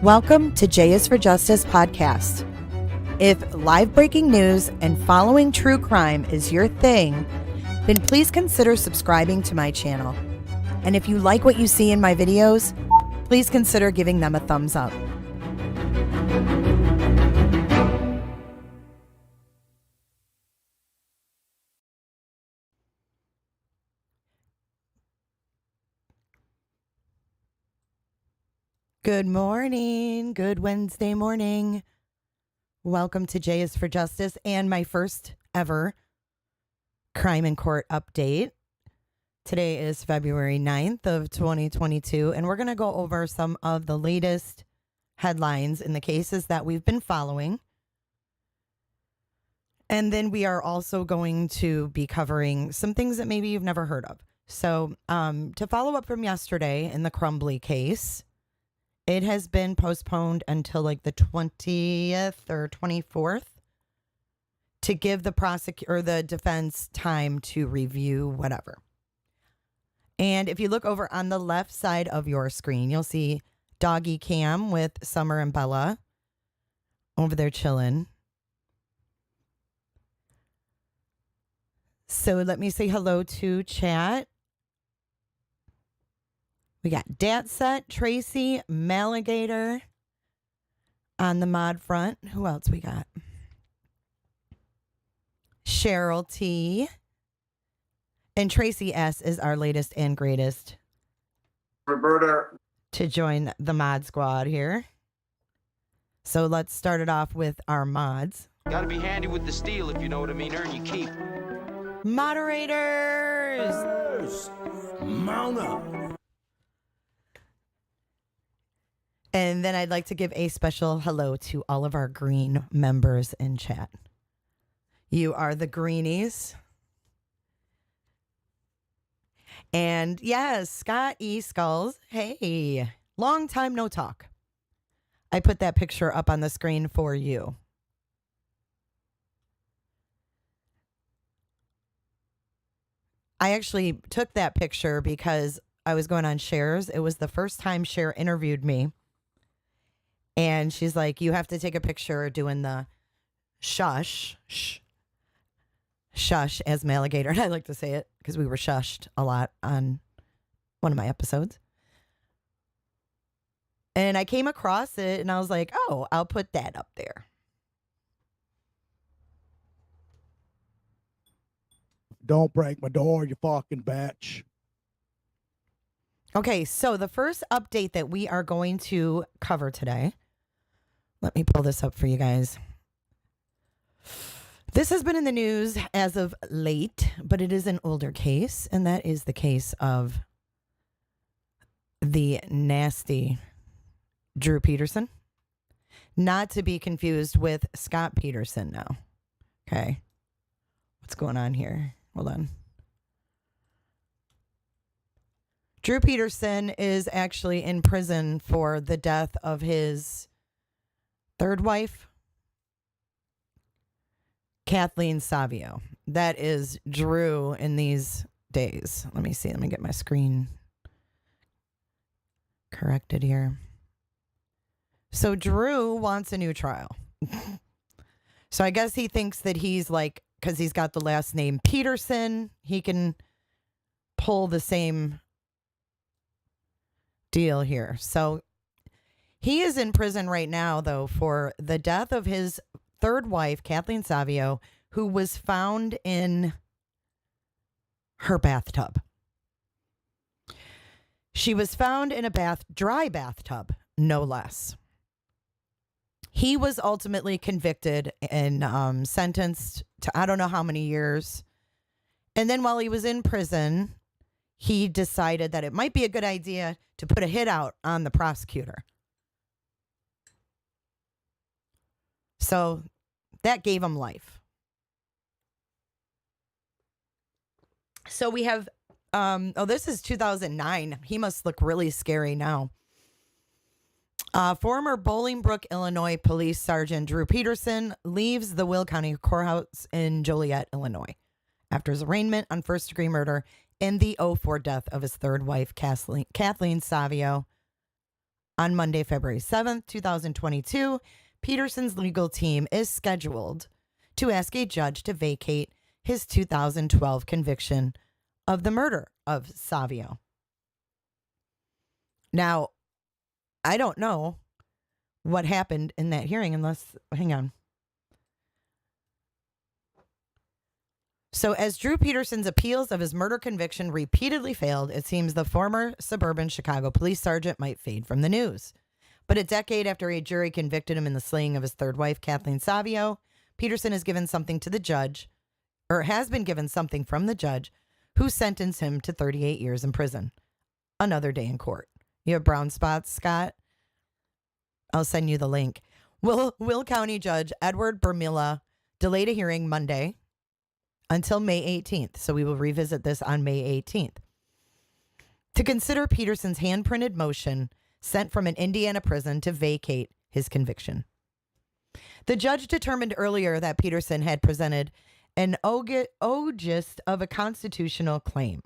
Welcome to J is for Justice podcast. If live breaking news and following true crime is your thing, then please consider subscribing to my channel. And if you like what you see in my videos, please consider giving them a thumbs up. Good morning. Good Wednesday morning. Welcome to J is for Justice and my first ever crime in court update. Today is February 9th of 2022, and we're going to go over some of the latest headlines in the cases that we've been following. And then we are also going to be covering some things that maybe you've never heard of. So to follow up from yesterday in the Crumbly case, it has been postponed until like the 20th or 24th to give the prosecutor or the defense time to review whatever. And if you look over on the left side of your screen, you'll see Doggy Cam with Summer and Bella over there chilling. So let me say hello to chat. We got Datset, Tracy, Maligator on the mod front. Who else we got? Cheryl T. And Tracy S. is our latest and greatest. Roberta. To join the mod squad here. So let's start it off with our mods. Gotta be handy with the steel, if you know what I mean. Earn your keep. Moderators! Mount up. And then I'd like to give a special hello to all of our green members in chat. You are the greenies. And yes, Scott E. Skulls. Hey, long time no talk. I put that picture up on the screen for you. I actually took that picture because I was going on Cher's. It was the first time Cher interviewed me. And she's like, you have to take a picture doing the shush as Maligator. And I like to say it because we were shushed a lot on one of my episodes. And I came across it and I was like, oh, I'll put that up there. Don't break my door, you fucking bitch. Okay, so the first update that we are going to cover today. Let me pull this up for you guys. This has been in the news as of late, but it is an older case, and that is the case of the nasty Drew Peterson. Not to be confused with Scott Peterson now. Okay. What's going on here? Hold on. Drew Peterson is actually in prison for the death of his third wife, Kathleen Savio. That is Drew in these days. Let me see. Let me get my screen corrected here. So Drew wants a new trial. So I guess he thinks that he's like, because he's got the last name Peterson, he can pull the same deal here. So he is in prison right now, though, for the death of his third wife, Kathleen Savio, who was found in her bathtub. She was found in a dry bathtub, no less. He was ultimately convicted and sentenced to I don't know how many years. And then while he was in prison, he decided that it might be a good idea to put a hit out on the prosecutor. So that gave him life. So we have, this is 2009. He must look really scary now. Former Bolingbrook, Illinois Police Sergeant Drew Peterson leaves the Will County Courthouse in Joliet, Illinois, after his arraignment on first-degree murder in the 2004 death of his third wife, Kathleen Savio. On Monday, February 7th, 2022, Peterson's legal team is scheduled to ask a judge to vacate his 2012 conviction of the murder of Savio. Now, I don't know what happened in that hearing hang on. So as Drew Peterson's appeals of his murder conviction repeatedly failed, it seems the former suburban Chicago police sergeant might fade from the news. But a decade after a jury convicted him in the slaying of his third wife, Kathleen Savio, Peterson has given something to the judge, or has been given something from the judge, who sentenced him to 38 years in prison. Another day in court. You have brown spots, Scott? I'll send you the link. Will County Judge Edward Bermilla delayed a hearing Monday until May 18th. So we will revisit this on May 18th. To consider Peterson's hand-printed motion sent from an Indiana prison to vacate his conviction. The judge determined earlier that Peterson had presented an ogist of a constitutional claim.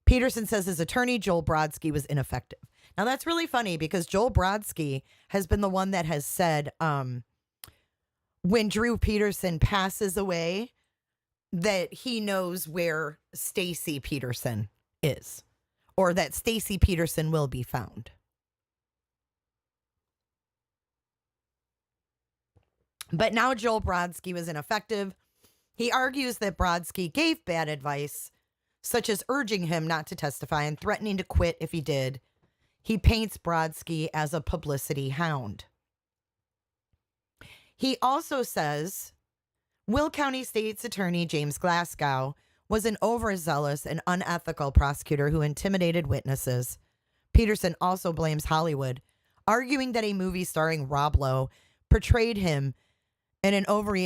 Peterson says his attorney, Joel Brodsky, was ineffective. Now, that's really funny because Joel Brodsky has been the one that has said when Drew Peterson passes away that he knows where Stacy Peterson is, or that Stacy Peterson will be found. But now Joel Brodsky was ineffective. He argues that Brodsky gave bad advice, such as urging him not to testify and threatening to quit if he did. He paints Brodsky as a publicity hound. He also says Will County State's Attorney James Glasgow was an overzealous and unethical prosecutor who intimidated witnesses. Peterson also blames Hollywood, arguing that a movie starring Rob Lowe portrayed him in an overly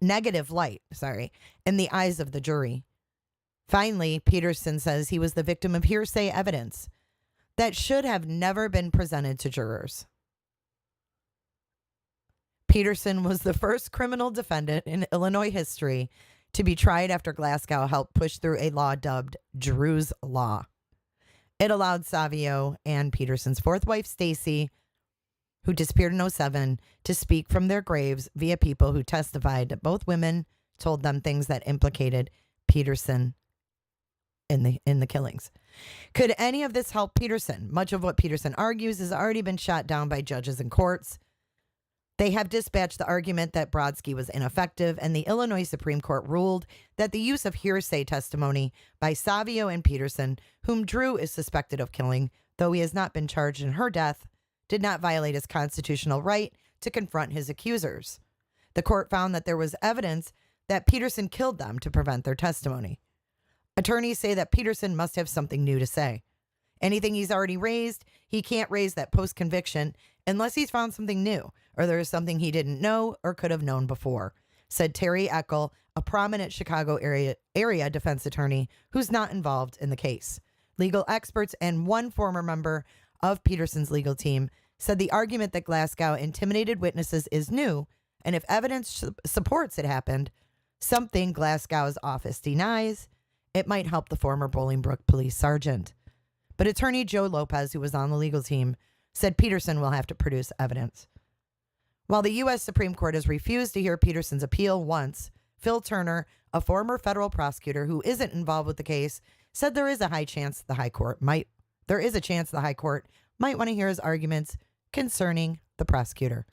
negative light, in the eyes of the jury. Finally, Peterson says he was the victim of hearsay evidence that should have never been presented to jurors. Peterson was the first criminal defendant in Illinois history to be tried after Glasgow helped push through a law dubbed Drew's Law. It allowed Savio and Peterson's fourth wife, Stacy, who disappeared in 2007, to speak from their graves via people who testified that both women told them things that implicated Peterson in the killings. Could any of this help Peterson? Much of what Peterson argues has already been shot down by judges and courts. They have dispatched the argument that Brodsky was ineffective, and the Illinois Supreme Court ruled that the use of hearsay testimony by Savio and Peterson, whom Drew is suspected of killing, though he has not been charged in her death, did not violate his constitutional right to confront his accusers. The court found that there was evidence that Peterson killed them to prevent their testimony. Attorneys say that Peterson must have something new to say. Anything he's already raised, he can't raise that post-conviction unless he's found something new or there is something he didn't know or could have known before, said Terry Eckel, a prominent Chicago area defense attorney who's not involved in the case. Legal experts and one former member of Peterson's legal team said the argument that Glasgow intimidated witnesses is new, and if evidence supports it happened, something Glasgow's office denies, it might help the former Bolingbrook police sergeant. But attorney Joe Lopez, who was on the legal team, said Peterson will have to produce evidence. While the U.S. Supreme Court has refused to hear Peterson's appeal once, Phil Turner, a former federal prosecutor who isn't involved with the case, said there is a chance the High Court might want to hear his arguments concerning the prosecutor.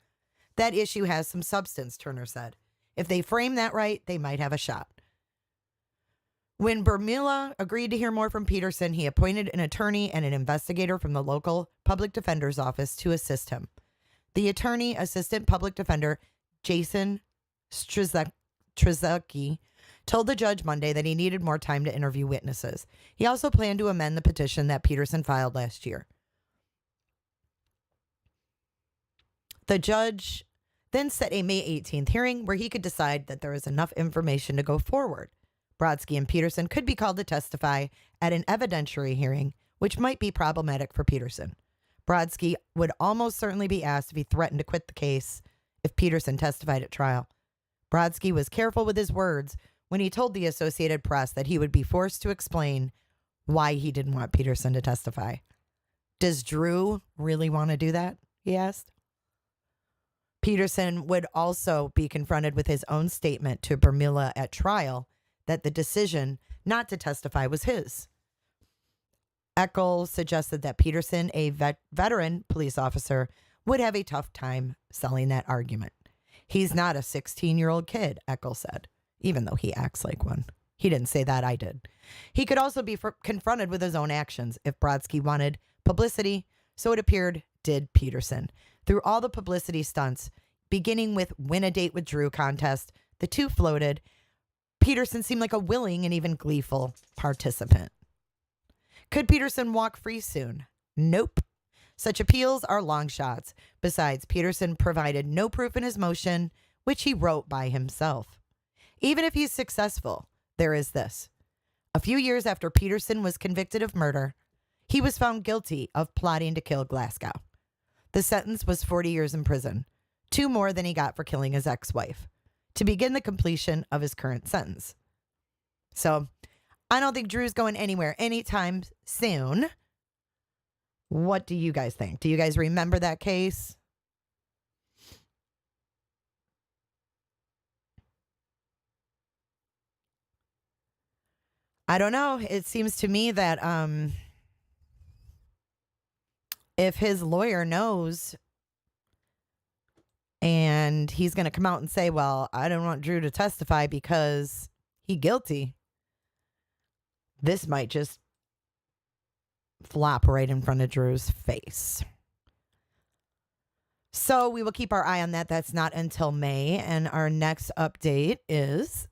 That issue has some substance, Turner said. If they frame that right, they might have a shot. When Bermilla agreed to hear more from Peterson, he appointed an attorney and an investigator from the local public defender's office to assist him. The attorney, assistant public defender Jason Strzelecki, told the judge Monday that he needed more time to interview witnesses. He also planned to amend the petition that Peterson filed last year. The judge then set a May 18th hearing where he could decide that there is enough information to go forward. Brodsky and Peterson could be called to testify at an evidentiary hearing, which might be problematic for Peterson. Brodsky would almost certainly be asked if he threatened to quit the case if Peterson testified at trial. Brodsky was careful with his words when he told the Associated Press that he would be forced to explain why he didn't want Peterson to testify. Does Drew really want to do that? He asked. Peterson would also be confronted with his own statement to Bermilla at trial that the decision not to testify was his. Eckel suggested that Peterson, a veteran police officer, would have a tough time selling that argument. He's not a 16-year-old kid, Eckel said, even though he acts like one. He didn't say that, I did. He could also be confronted with his own actions if Brodsky wanted publicity, so it appeared did Peterson. Through all the publicity stunts, beginning with win a date with Drew contest, the two floated. Peterson seemed like a willing and even gleeful participant. Could Peterson walk free soon? Nope. Such appeals are long shots. Besides, Peterson provided no proof in his motion, which he wrote by himself. Even if he's successful, there is this. A few years after Peterson was convicted of murder, he was found guilty of plotting to kill Glasgow. The sentence was 40 years in prison, 2 more than he got for killing his ex-wife, to begin the completion of his current sentence. So, I don't think Drew's going anywhere anytime soon. What do you guys think? Do you guys remember that case? I don't know. It seems to me that if his lawyer knows and he's going to come out and say, well, I don't want Drew to testify because he's guilty, this might just flop right in front of Drew's face. So we will keep our eye on that. That's not until May. And our next update is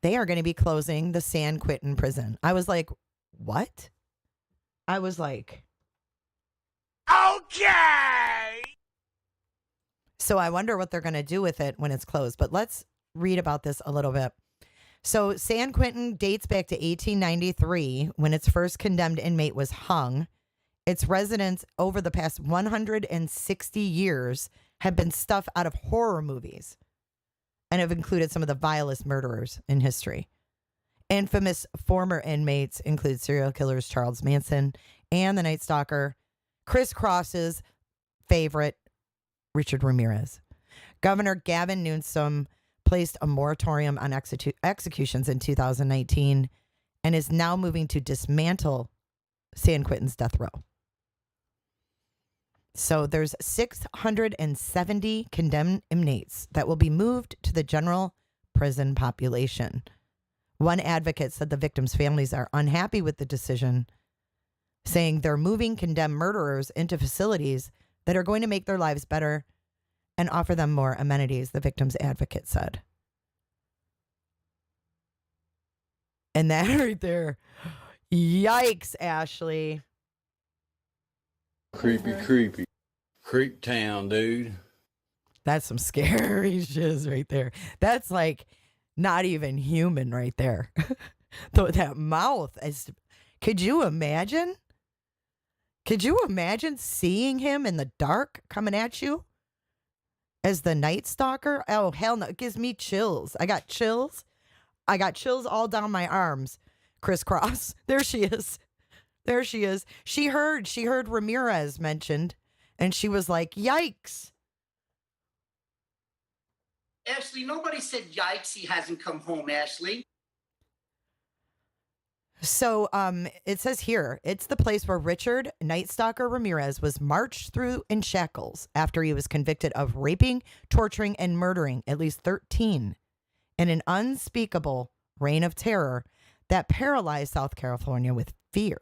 they are going to be closing the San Quentin prison. I was like, what? I was like, Okay. so I wonder what they're going to do with it when it's closed. But let's read about this a little bit. So San Quentin dates back to 1893 when its first condemned inmate was hung. Its residents over the past 160 years have been stuff out of horror movies and have included some of the vilest murderers in history. Infamous former inmates include serial killers Charles Manson and the Night Stalker, Criss Cross's favorite, Richie Ramirez. Governor Gavin Newsom placed a moratorium on executions in 2019 and is now moving to dismantle San Quentin's death row. So there's 670 condemned inmates that will be moved to the general prison population. One advocate said the victims' families are unhappy with the decision, saying they're moving condemned murderers into facilities that are going to make their lives better and offer them more amenities, the victim's advocate said. And that right there, yikes, Ashley. Creepy. Creep town, dude. That's some scary shiz right there. That's like not even human right there. That mouth. Could you imagine? Could you imagine seeing him in the dark coming at you as the Night Stalker? Oh, hell no. It gives me chills. I got chills. I got chills all down my arms. Crisscross. There she is. There she is. She heard Ramirez mentioned, and she was like, yikes. Ashley, nobody said yikes, he hasn't come home, Ashley. So it says here, it's the place where Richard Night Stalker Ramirez was marched through in shackles after he was convicted of raping, torturing, and murdering at least 13 in an unspeakable reign of terror that paralyzed South California with fear.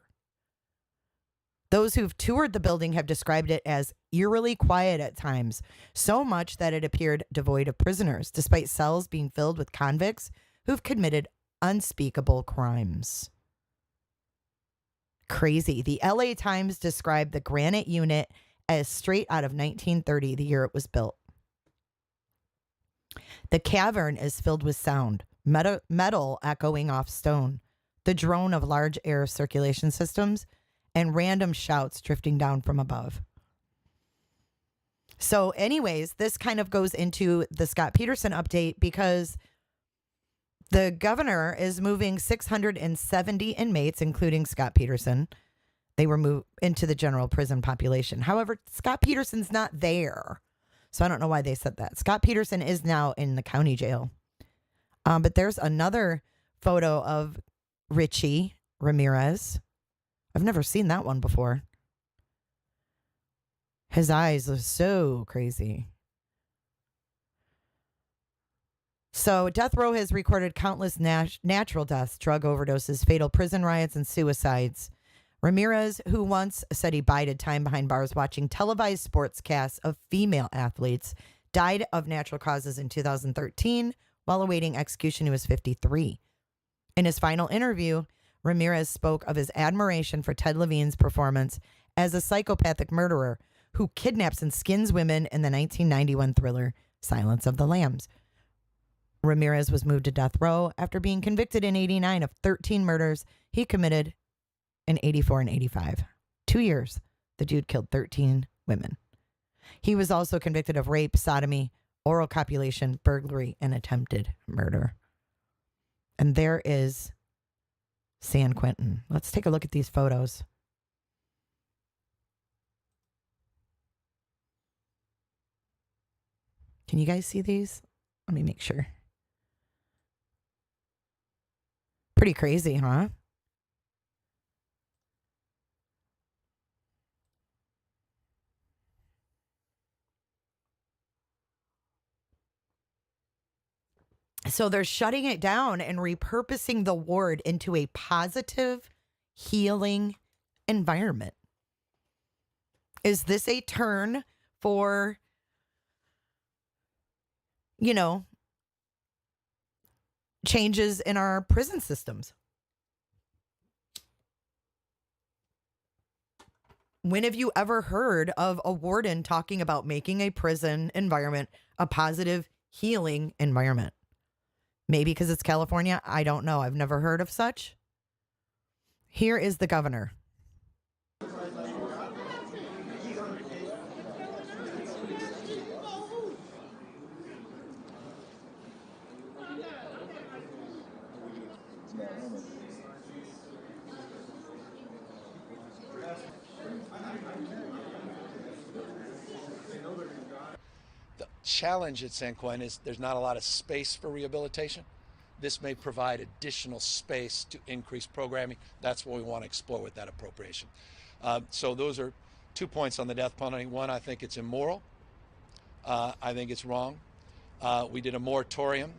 Those who've toured the building have described it as eerily quiet at times, so much that it appeared devoid of prisoners, despite cells being filled with convicts who've committed unspeakable crimes. Crazy. The LA Times described the granite unit as straight out of 1930, the year it was built. The cavern is filled with sound, metal echoing off stone, the drone of large air circulation systems, and random shouts drifting down from above. So anyways, this kind of goes into the Scott Peterson update because the governor is moving 670 inmates, including Scott Peterson, They were moved into the general prison population. However, Scott Peterson's not there. So I don't know why they said that. Scott Peterson is now in the county jail. But there's another photo of Richie Ramirez. I've never seen that one before. His eyes are so crazy. So death row has recorded countless natural deaths, drug overdoses, fatal prison riots, and suicides. Ramirez, who once said he bided time behind bars watching televised sportscasts of female athletes, died of natural causes in 2013 while awaiting execution. He was 53. In his final interview, Ramirez spoke of his admiration for Ted Levine's performance as a psychopathic murderer who kidnaps and skins women in the 1991 thriller Silence of the Lambs. Ramirez was moved to death row after being convicted in 89 of 13 murders he committed in 84 and 85. 2 years, the dude killed 13 women. He was also convicted of rape, sodomy, oral copulation, burglary, and attempted murder. And there is San Quentin. Let's take a look at these photos. Can you guys see these? Let me make sure. Pretty crazy, huh? So they're shutting it down and repurposing the ward into a positive, healing environment. Is this a turn for, changes in our prison systems? When have you ever heard of a warden talking about making a prison environment a positive, healing environment? Maybe because it's California. I don't know. I've never heard of such. Here is the governor. The challenge at San Quentin is there's not a lot of space for rehabilitation. This may provide additional space to increase programming. That's what we want to explore with that appropriation. So those are 2 points on the death penalty. One, I think it's immoral. I think it's wrong. We did a moratorium,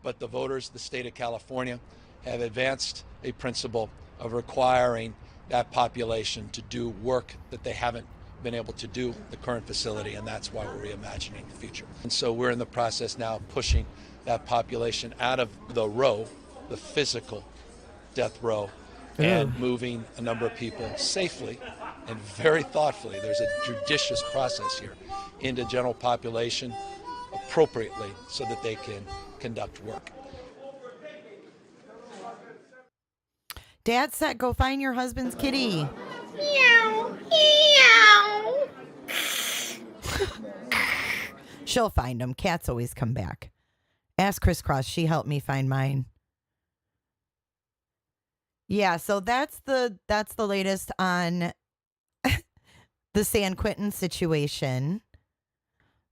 but the voters, the state of California, have advanced a principle of requiring that population to do work that they haven't been able to do the current facility, and that's why we're reimagining the future. And so we're in the process now of pushing that population out of the row, the physical death row, and moving a number of people safely and very thoughtfully, there's a judicious process here, into general population appropriately so that they can conduct work. Dad said, go find your husband's kitty. Meow, meow. She'll find him. Cats always come back. Ask Crisscross. She helped me find mine. Yeah, so that's the latest on the San Quentin situation.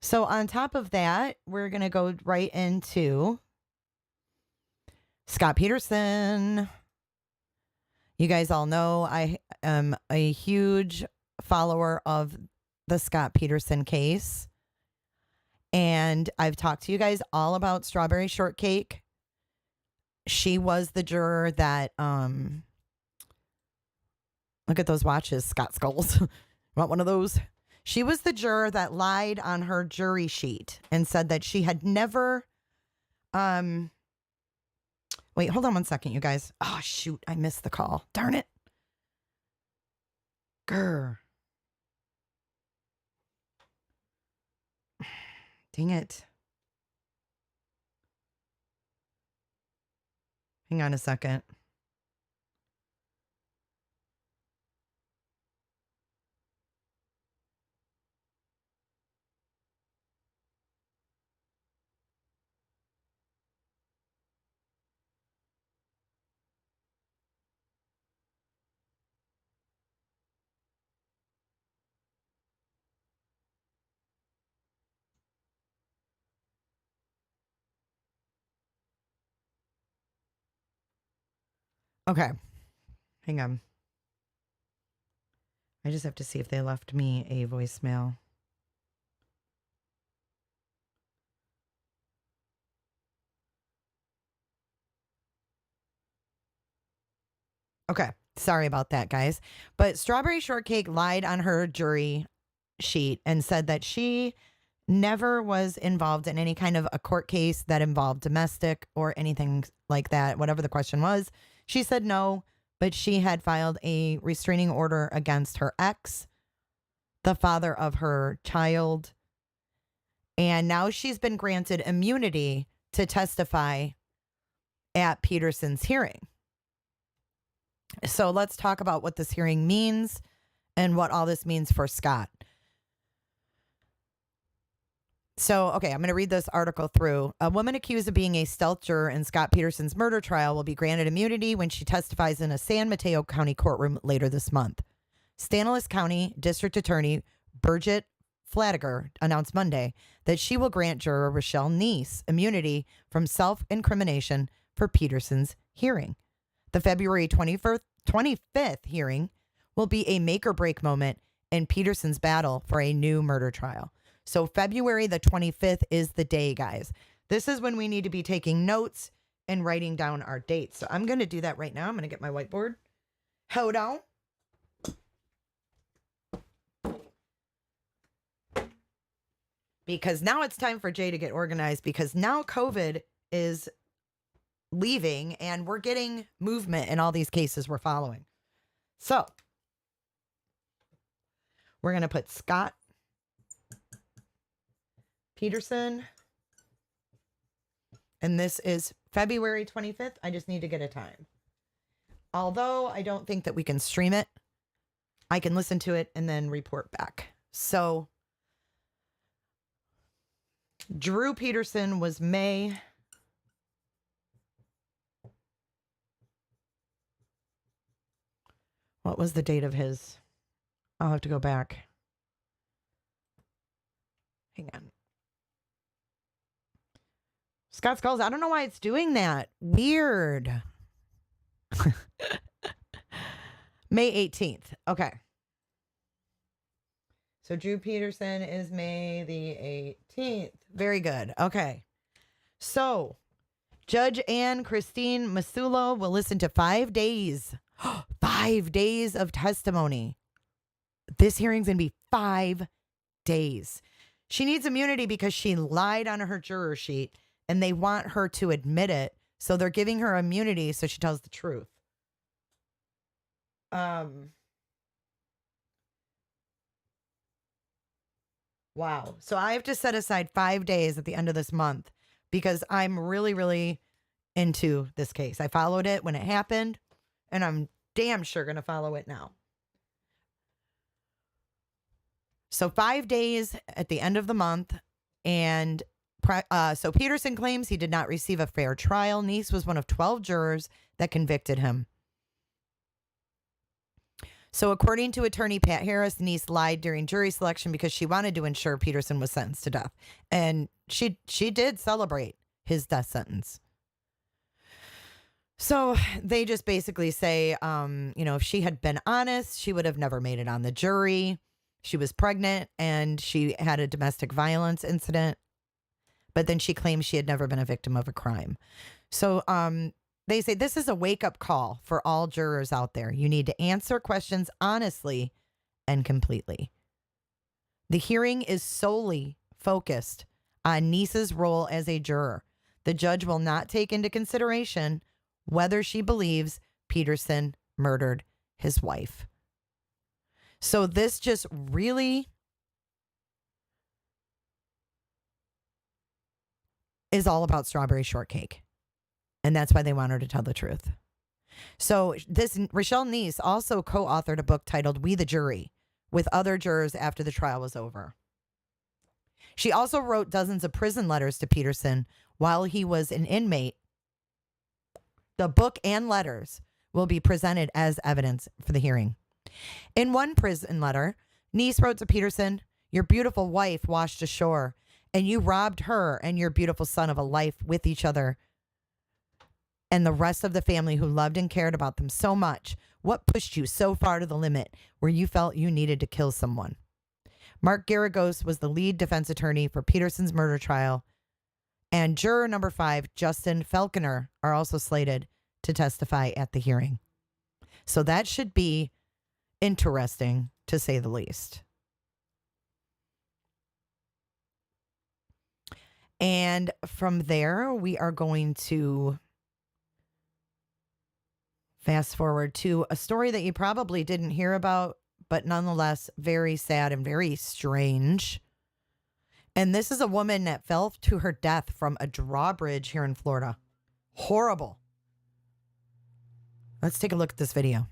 So on top of that, we're going to go right into Scott Peterson. You guys all know I am a huge follower of the Scott Peterson case. And I've talked to you guys all about Strawberry Shortcake. She was the juror that, look at those watches, Scott Skulls. Want one of those? She was the juror that lied on her jury sheet and said that she had never, wait, hold on one second, you guys. Oh, shoot, I missed the call. Darn it. Grr. Dang it. Hang on a second. Okay. Hang on. I just have to see if they left me a voicemail. Okay. Sorry about that, guys. But Strawberry Shortcake lied on her jury sheet and said that she never was involved in any kind of a court case that involved domestic or anything like that. Whatever the question was, she said no, but she had filed a restraining order against her ex, the father of her child. And now she's been granted immunity to testify at Peterson's hearing. So let's talk about what this hearing means and what all this means for Scott. So, okay, I'm going to read this article through. A woman accused of being a stealth juror in Scott Peterson's murder trial will be granted immunity when she testifies in a San Mateo County courtroom later this month. Stanislaus County District Attorney Bridget Flatiger announced Monday that she will grant juror Rochelle Neese immunity from self-incrimination for Peterson's hearing. The February 25th hearing will be a make-or-break moment in Peterson's battle for a new murder trial. So February the 25th is the day, guys. This is when we need to be taking notes and writing down our dates. So I'm going to do that right now. I'm going to get my whiteboard. Hold on. Because now it's time for Jay to get organized, because now COVID is leaving and we're getting movement in all these cases we're following. So we're going to put Scott Peterson, and this is February 25th. I just need to get a time. Although I don't think that we can stream it, I can listen to it and then report back. So Drew Peterson was May. What was the date of his? I'll have to go back. Hang on. Scott Skulls, I don't know why it's doing that. Weird. May 18th. Okay. So Drew Peterson is May the 18th. Very good. Okay. So Judge Ann Christine Masulo will listen to 5 days. 5 days of testimony. This hearing's going to be 5 days. She needs immunity because she lied on her juror sheet and they want her to admit it. So they're giving her immunity so she tells the truth. Wow. So I have to set aside 5 days at the end of this month because I'm really, really into this case. I followed it when it happened, and I'm damn sure going to follow it now. So 5 days at the end of the month. And so Peterson claims he did not receive a fair trial. Neese was one of 12 jurors that convicted him. So according to attorney Pat Harris, Neese lied during jury selection because she wanted to ensure Peterson was sentenced to death. And she did celebrate his death sentence. So they just basically say, if she had been honest, she would have never made it on the jury. She was pregnant and she had a domestic violence incident. But then she claims she had never been a victim of a crime. So they say this is a wake-up call for all jurors out there. You need to answer questions honestly and completely. The hearing is solely focused on Neese's role as a juror. The judge will not take into consideration whether she believes Peterson murdered his wife. So this just really is all about Strawberry Shortcake. And that's why they want her to tell the truth. So this Rochelle Neese also co-authored a book titled We the Jury with other jurors after the trial was over. She also wrote dozens of prison letters to Peterson while he was an inmate. The book and letters will be presented as evidence for the hearing. In one prison letter, Neese wrote to Peterson, "Your beautiful wife washed ashore, and you robbed her and your beautiful son of a life with each other. and the rest of the family who loved and cared about them so much? What pushed you so far to the limit where you felt you needed to kill someone? Mark Garagos was the lead defense attorney for Peterson's murder trial, and juror number 5, Justin Falconer, are also slated to testify at the hearing. So that should be interesting, to say the least. And from there, we are going to fast forward to a story that you probably didn't hear about, but nonetheless, very sad and very strange. And this is a woman that fell to her death from a drawbridge here in Florida. Horrible. Let's take a look at this video.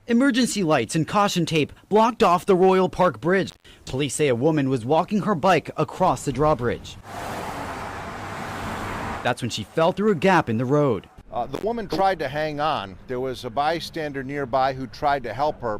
Emergency lights and caution tape blocked off the Royal Park Bridge. Police say a woman was walking her bike across the drawbridge. That's when she fell through a gap in the road. The woman tried to hang on. There was a bystander nearby who tried to help her,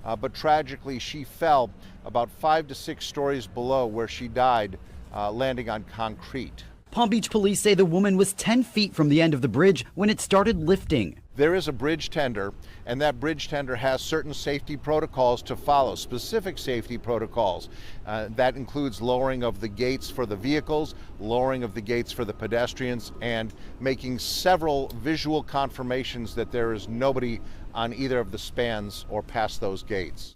but tragically she fell about 5 to 6 stories below where she died, landing on concrete. Palm Beach police say the woman was 10 feet from the end of the bridge when it started lifting. There is a bridge tender, and that bridge tender has certain safety protocols to follow, specific safety protocols. That includes lowering of the gates for the vehicles, lowering of the gates for the pedestrians, and making several visual confirmations that there is nobody on either of the spans or past those gates.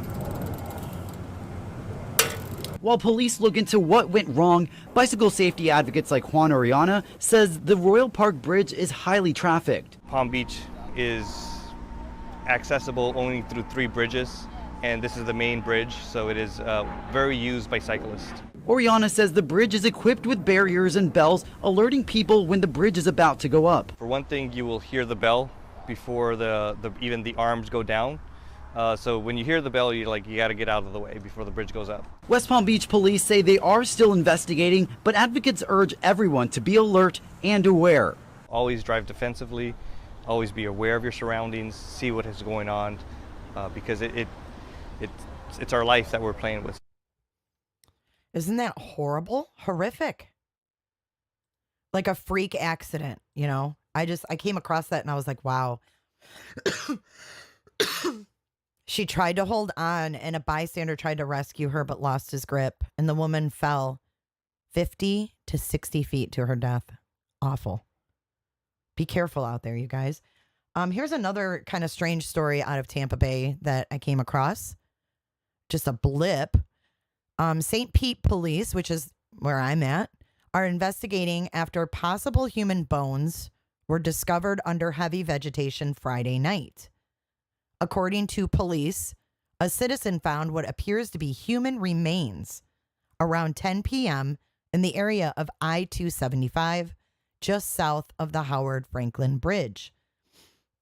While police look into what went wrong, bicycle safety advocates like Juan Oriana says the Royal Park Bridge is highly trafficked. Palm Beach is accessible only through 3 bridges, and this is the main bridge, so it is very used by cyclists. Oriana says the bridge is equipped with barriers and bells alerting people when the bridge is about to go up. For one thing, you will hear the bell before even the arms go down. So when you hear the bell, you got to get out of the way before the bridge goes up. West Palm Beach police say they are still investigating, but advocates urge everyone to be alert and aware. Always drive defensively, always be aware of your surroundings, see what is going on, because it's our life that we're playing with. Isn't that horrible? Horrific. Like a freak accident, you know? I came across that and I was like, wow. She tried to hold on and a bystander tried to rescue her but lost his grip. And the woman fell 50 to 60 feet to her death. Awful. Be careful out there, you guys. Here's another kind of strange story out of Tampa Bay that I came across. Just a blip. St. Pete police, which is where I'm at, are investigating after possible human bones were discovered under heavy vegetation Friday night. According to police, a citizen found what appears to be human remains around 10 p.m. in the area of I-275, just south of the Howard Franklin Bridge.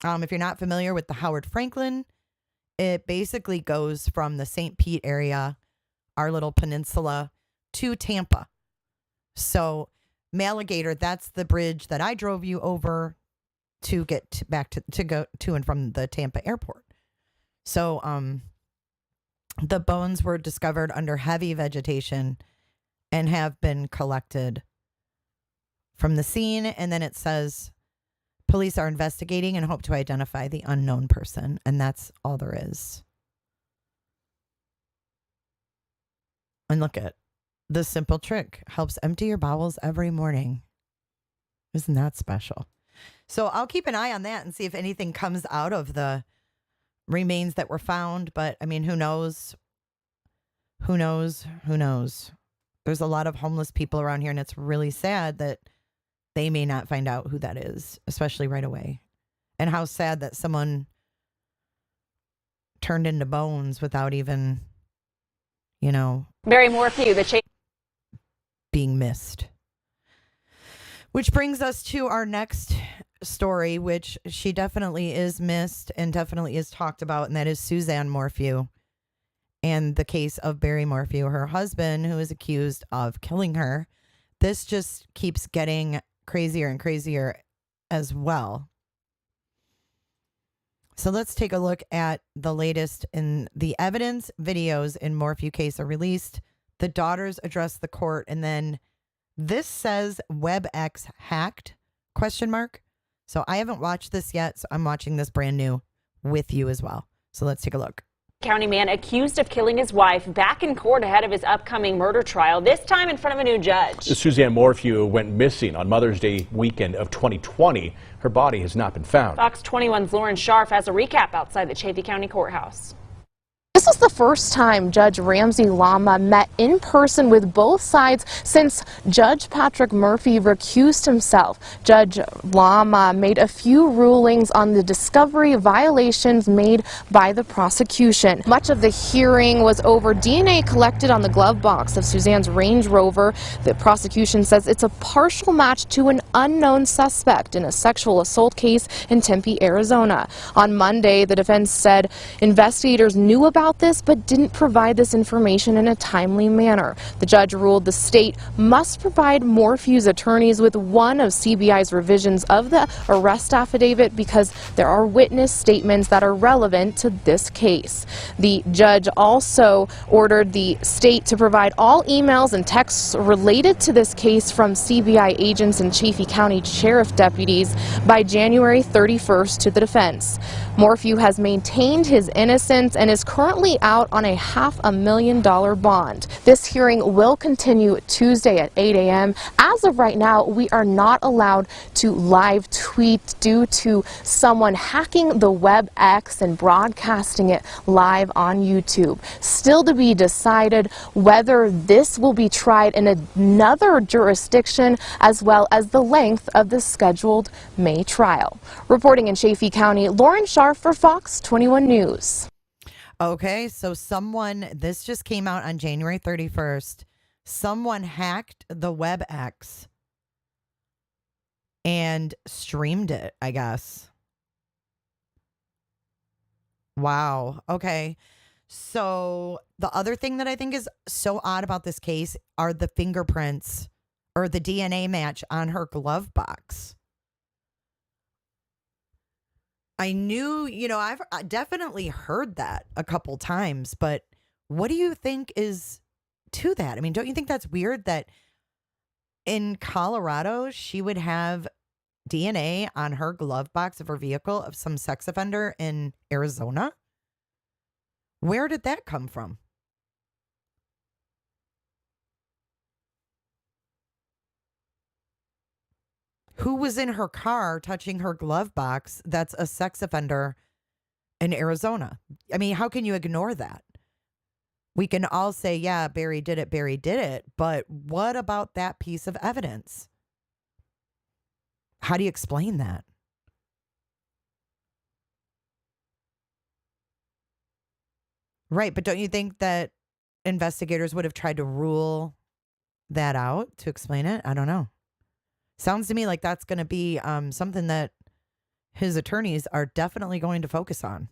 If you're not familiar with the Howard Franklin, it basically goes from the St. Pete area, our little peninsula, to Tampa. So Maligator, that's the bridge that I drove you over to get back to go to and from the Tampa airport. So the bones were discovered under heavy vegetation and have been collected from the scene. And then it says police are investigating and hope to identify the unknown person. And that's all there is. And look at the simple trick helps empty your bowels every morning. Isn't that special? So I'll keep an eye on that and see if anything comes out of the remains that were found. But I mean, who knows? Who knows? Who knows? There's a lot of homeless people around here, and it's really sad that they may not find out who that is, especially right away. And how sad that someone turned into bones without even, you know, Barry Morphew, being missed. Which brings us to our next story, which she definitely is missed and definitely is talked about, and that is Suzanne Morphew and the case of Barry Morphew, her husband, who is accused of killing her. This just keeps getting crazier and crazier as well. So let's take a look at the latest in the evidence. Videos in Morphew case are released. The daughters address the court, and then this says WebEx hacked, question mark. So I haven't watched this yet, so I'm watching this brand new with you as well. So let's take a look. County man accused of killing his wife back in court ahead of his upcoming murder trial, this time in front of a new judge. Suzanne Morphew went missing on Mother's Day weekend of 2020. Her body has not been found. Fox 21's Lauren Scharf has a recap outside the Chaffee County Courthouse. This is the first time Judge Ramsey Lama met in person with both sides since Judge Patrick Murphy recused himself. Judge Lama made a few rulings on the discovery violations made by the prosecution. Much of the hearing was over DNA collected on the glove box of Suzanne's Range Rover. The prosecution says it's a partial match to an unknown suspect in a sexual assault case in Tempe, Arizona. On Monday, the defense said investigators knew about this but didn't provide this information in a timely manner. The judge ruled the state must provide Morphew's attorneys with one of CBI's revisions of the arrest affidavit because there are witness statements that are relevant to this case. The judge also ordered the state to provide all emails and texts related to this case from CBI agents and Chaffee County Sheriff deputies by January 31st to the defense. Morphew has maintained his innocence and is currently out on a $500,000 bond. This hearing will continue Tuesday at 8 a.m. As of right now, we are not allowed to live tweet due to someone hacking the WebEx and broadcasting it live on YouTube. Still to be decided whether this will be tried in another jurisdiction as well as the length of the scheduled May trial. Reporting in Chaffee County, Lauren Scharf for Fox 21 News. Okay, so this just came out on January 31st. Someone hacked the WebEx and streamed it, I guess. Wow. Okay. So the other thing that I think is so odd about this case are the fingerprints or the DNA match on her glove box. I knew, I've definitely heard that a couple times, but what do you think is to that? I mean, don't you think that's weird that in Colorado, she would have DNA on her glove box of her vehicle of some sex offender in Arizona? Where did that come from? Who was in her car touching her glove box that's a sex offender in Arizona? I mean, how can you ignore that? We can all say, yeah, Barry did it. But what about that piece of evidence? How do you explain that? Right, but don't you think that investigators would have tried to rule that out to explain it? I don't know. Sounds to me like that's going to be something that his attorneys are definitely going to focus on.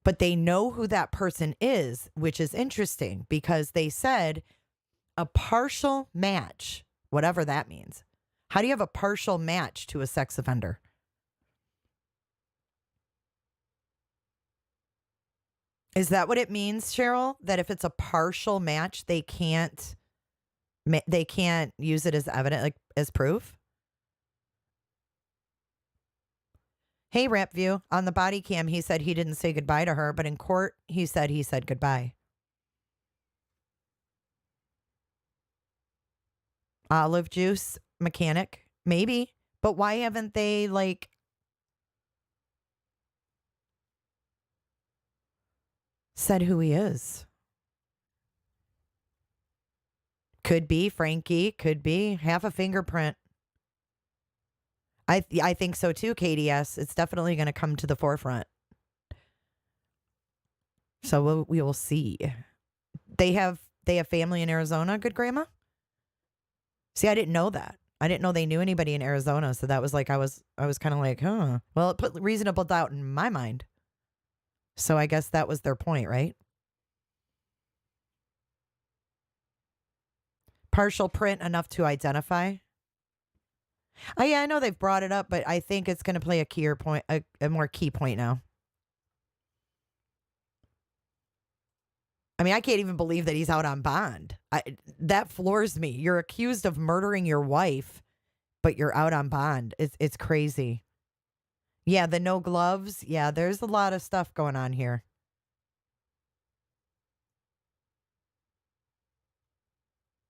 But they know who that person is, which is interesting because they said a partial match, whatever that means. How do you have a partial match to a sex offender? Is that what it means, Cheryl? That if it's a partial match, they can't use it as evidence, like as proof? Hey, Rapview, on the body cam, he said he didn't say goodbye to her, but in court, he said goodbye. Olive juice mechanic, maybe, but why haven't they said who he is? Could be Frankie, could be half a fingerprint. I think so too, KDS. It's definitely going to come to the forefront. So we will see. They have family in Arizona, good grandma? See, I didn't know that. I didn't know they knew anybody in Arizona, so that was I was kind of like, huh. Well, it put reasonable doubt in my mind. So I guess that was their point, right? Partial print enough to identify. Yeah, I know they've brought it up, but I think it's going to play a keyer point, a more key point now. I mean, I can't even believe that he's out on bond. That floors me. You're accused of murdering your wife, but you're out on bond. It's crazy. Yeah, the no gloves. Yeah, there's a lot of stuff going on here.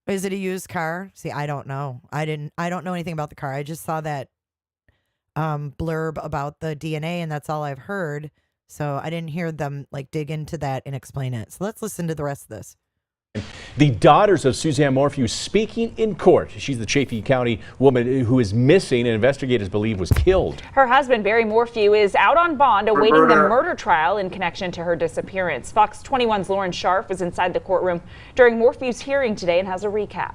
Is it a used car? See, I don't know. I don't know anything about the car. I just saw that blurb about the DNA, and that's all I've heard. So I didn't hear them like dig into that and explain it. So let's listen to the rest of this. The daughters of Suzanne Morphew speaking in court. She's the Chaffee County woman who is missing and investigators believe was killed. Her husband, Barry Morphew, is out on bond awaiting the murder trial in connection to her disappearance. Fox 21's Lauren Scharf was inside the courtroom during Morphew's hearing today and has a recap.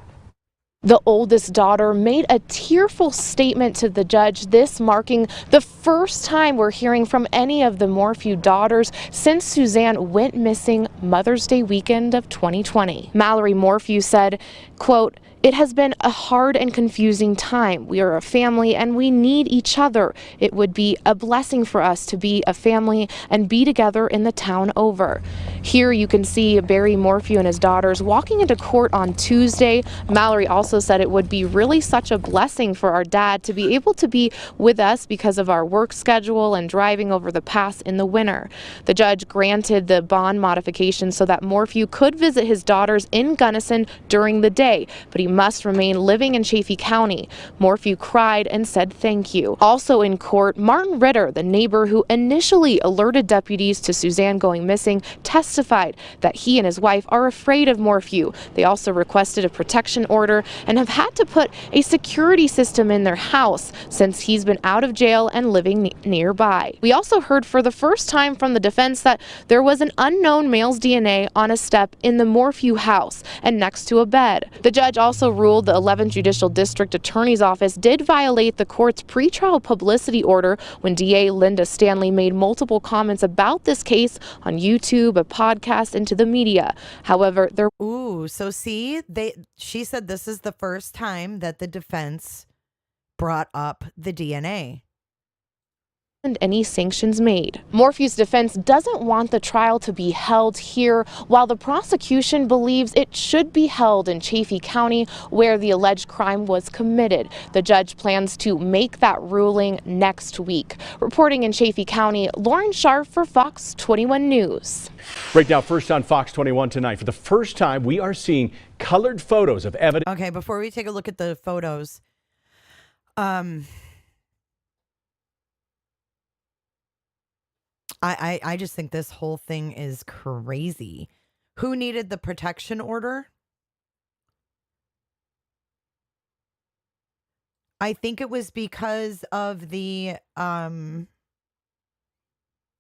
The oldest daughter made a tearful statement to the judge, this marking the first time we're hearing from any of the Morphew daughters since Suzanne went missing Mother's Day weekend of 2020. Mallory Morphew said, quote, "It has been a hard and confusing time. We are a family and we need each other. It would be a blessing for us to be a family and be together in the town over." Here you can see Barry Morphew and his daughters walking into court on Tuesday. Mallory also said it would be really such a blessing for our dad to be able to be with us because of our work schedule and driving over the pass in the winter. The judge granted the bond modification so that Morphew could visit his daughters in Gunnison during the day, but he must remain living in Chaffee County. Morphew cried and said thank you. Also in court, Martin Ritter, the neighbor who initially alerted deputies to Suzanne going missing, testified that he and his wife are afraid of Morphew. They also requested a protection order and have had to put a security system in their house since he's been out of jail and living nearby. We also heard for the first time from the defense that there was an unknown male's DNA on a step in the Morphew house and next to a bed. The judge also ruled the 11th Judicial District Attorney's Office did violate the court's pretrial publicity order when DA Linda Stanley made multiple comments about this case on YouTube, a podcast, and to the media. However, there... Ooh, so see, she said this is the first time that the defense brought up the DNA. And any sanctions made. Morphew's defense doesn't want the trial to be held here, while the prosecution believes it should be held in Chaffee County, where the alleged crime was committed. The judge plans to make that ruling next week. Reporting in Chaffee County, Lauren Scharf for Fox 21 News. Right now, first on Fox 21 tonight, for the first time, we are seeing colored photos of evidence. Okay, before we take a look at the photos, I just think this whole thing is crazy. Who needed the protection order? I think it was because of the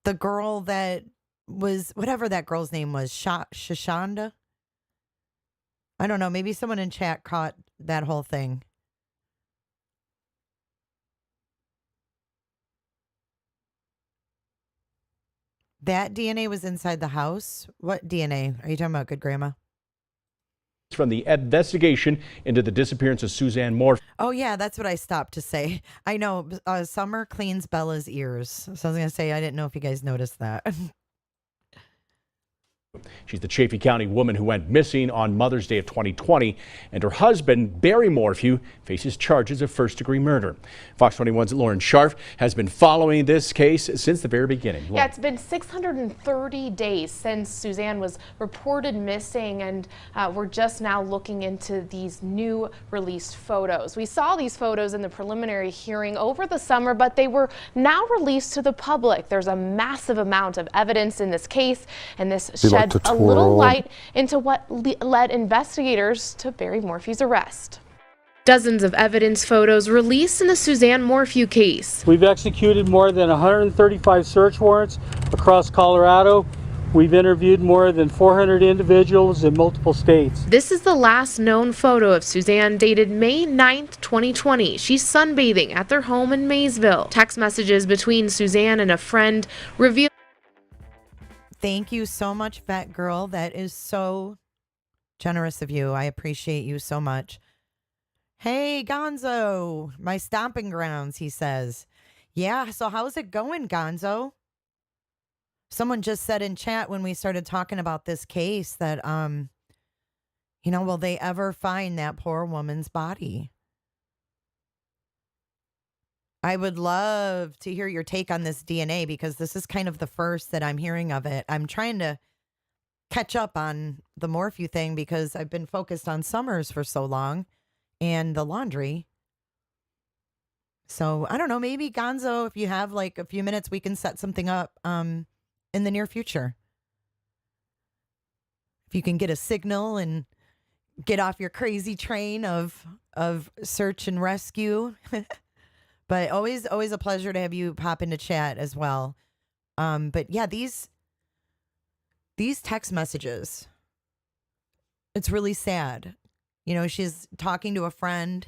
girl that was, whatever that girl's name was, Shashanda. I don't know. Maybe someone in chat caught that whole thing. That DNA was inside the house? What DNA are you talking about, good grandma? From the investigation into the disappearance of Suzanne Morphew. Oh, yeah, that's what I stopped to say. I know, Summer cleans Bella's ears. So I was going to say, I didn't know if you guys noticed that. She's the Chaffee County woman who went missing on Mother's Day of 2020, and her husband, Barry Morphew, faces charges of first-degree murder. Fox 21's Lauren Scharf has been following this case since the very beginning. Yeah, it's been 630 days since Suzanne was reported missing, and we're just now looking into these new released photos. We saw these photos in the preliminary hearing over the summer, but they were now released to the public. There's a massive amount of evidence in this case, and this sheds a little light into what led investigators to Barry Morphew's arrest. Dozens of evidence photos released in the Suzanne Morphew case. We've executed more than 135 search warrants across Colorado. We've interviewed more than 400 individuals in multiple states. This is the last known photo of Suzanne, dated May 9th, 2020. She's sunbathing at their home in Maysville. Text messages between Suzanne and a friend reveal. Thank you so much, Fat Girl. That is so generous of you. I appreciate you so much. Hey, Gonzo, my stomping grounds, he says. Yeah, so how's it going, Gonzo? Someone just said in chat when we started talking about this case that, will they ever find that poor woman's body? I would love to hear your take on this DNA because this is kind of the first that I'm hearing of it. I'm trying to catch up on the Morphew thing because I've been focused on Summers for so long and the laundry. So I don't know, maybe Gonzo, if you have like a few minutes, we can set something up in the near future. If you can get a signal and get off your crazy train of search and rescue. But always a pleasure to have you pop into chat as well. But yeah, these text messages, it's really sad. She's talking to a friend.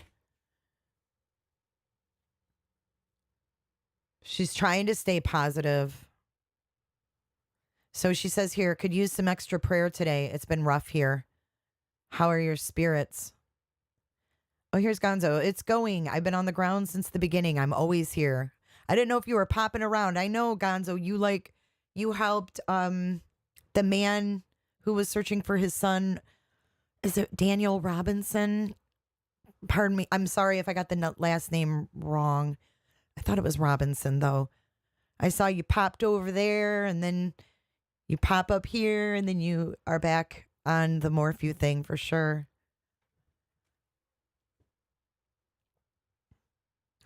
She's trying to stay positive. So she says here, could use some extra prayer today. It's been rough here. How are your spirits? Oh, here's Gonzo. It's going. I've been on the ground since the beginning. I'm always here. I didn't know if you were popping around. I know, Gonzo, you helped the man who was searching for his son. Is it Daniel Robinson? Pardon me. I'm sorry if I got the last name wrong. I thought it was Robinson, though. I saw you popped over there, and then you pop up here, and then you are back on the Morphew thing for sure.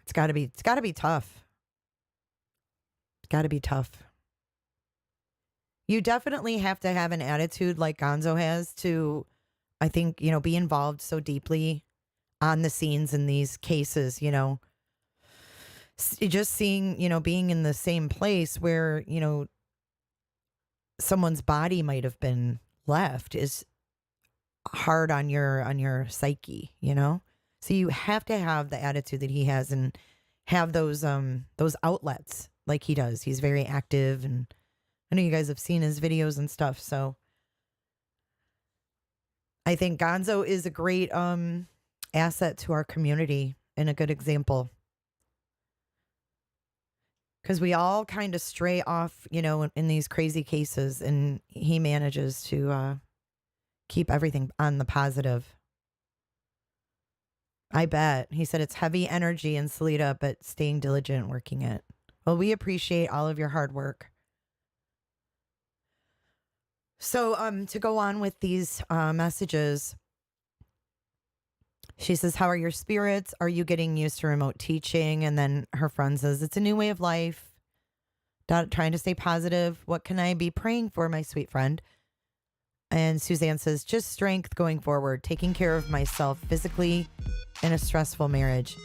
It's got to be tough. It's got to be tough. You definitely have to have an attitude like Gonzo has to, I think, be involved so deeply on the scenes in these cases, just seeing, being in the same place where, someone's body might have been left is hard on your psyche, So you have to have the attitude that he has and have those outlets like he does. He's very active, and I know you guys have seen his videos and stuff. So I think Gonzo is a great asset to our community and a good example. Because we all kind of stray off, in these crazy cases, and he manages to keep everything on the positive. I bet. He said it's heavy energy in Salida, but staying diligent, working it. Well, we appreciate all of your hard work. So to go on with these messages, she says, how are your spirits? Are you getting used to remote teaching? And then her friend says, it's a new way of life. Trying to stay positive. What can I be praying for, my sweet friend? And Suzanne says, just strength going forward, taking care of myself physically in a stressful marriage.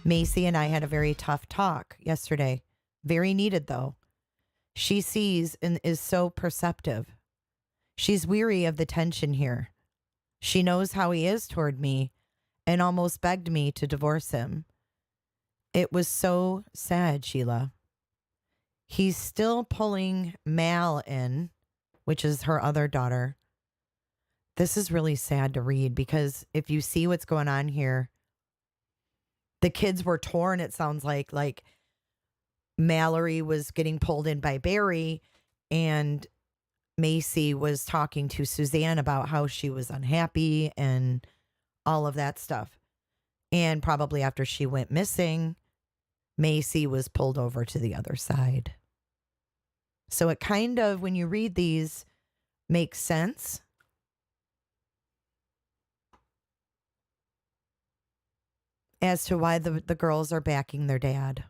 Macy and I had a very tough talk yesterday. Very needed, though. She sees and is so perceptive. She's weary of the tension here. She knows how he is toward me and almost begged me to divorce him. It was so sad, Sheila. He's still pulling Mal in, which is her other daughter. This is really sad to read because if you see what's going on here, the kids were torn, it sounds like Mallory was getting pulled in by Barry, and Macy was talking to Suzanne about how she was unhappy and all of that stuff. And probably after she went missing, Macy was pulled over to the other side. So it kind of, when you read these, makes sense. As to why the girls are backing their dad.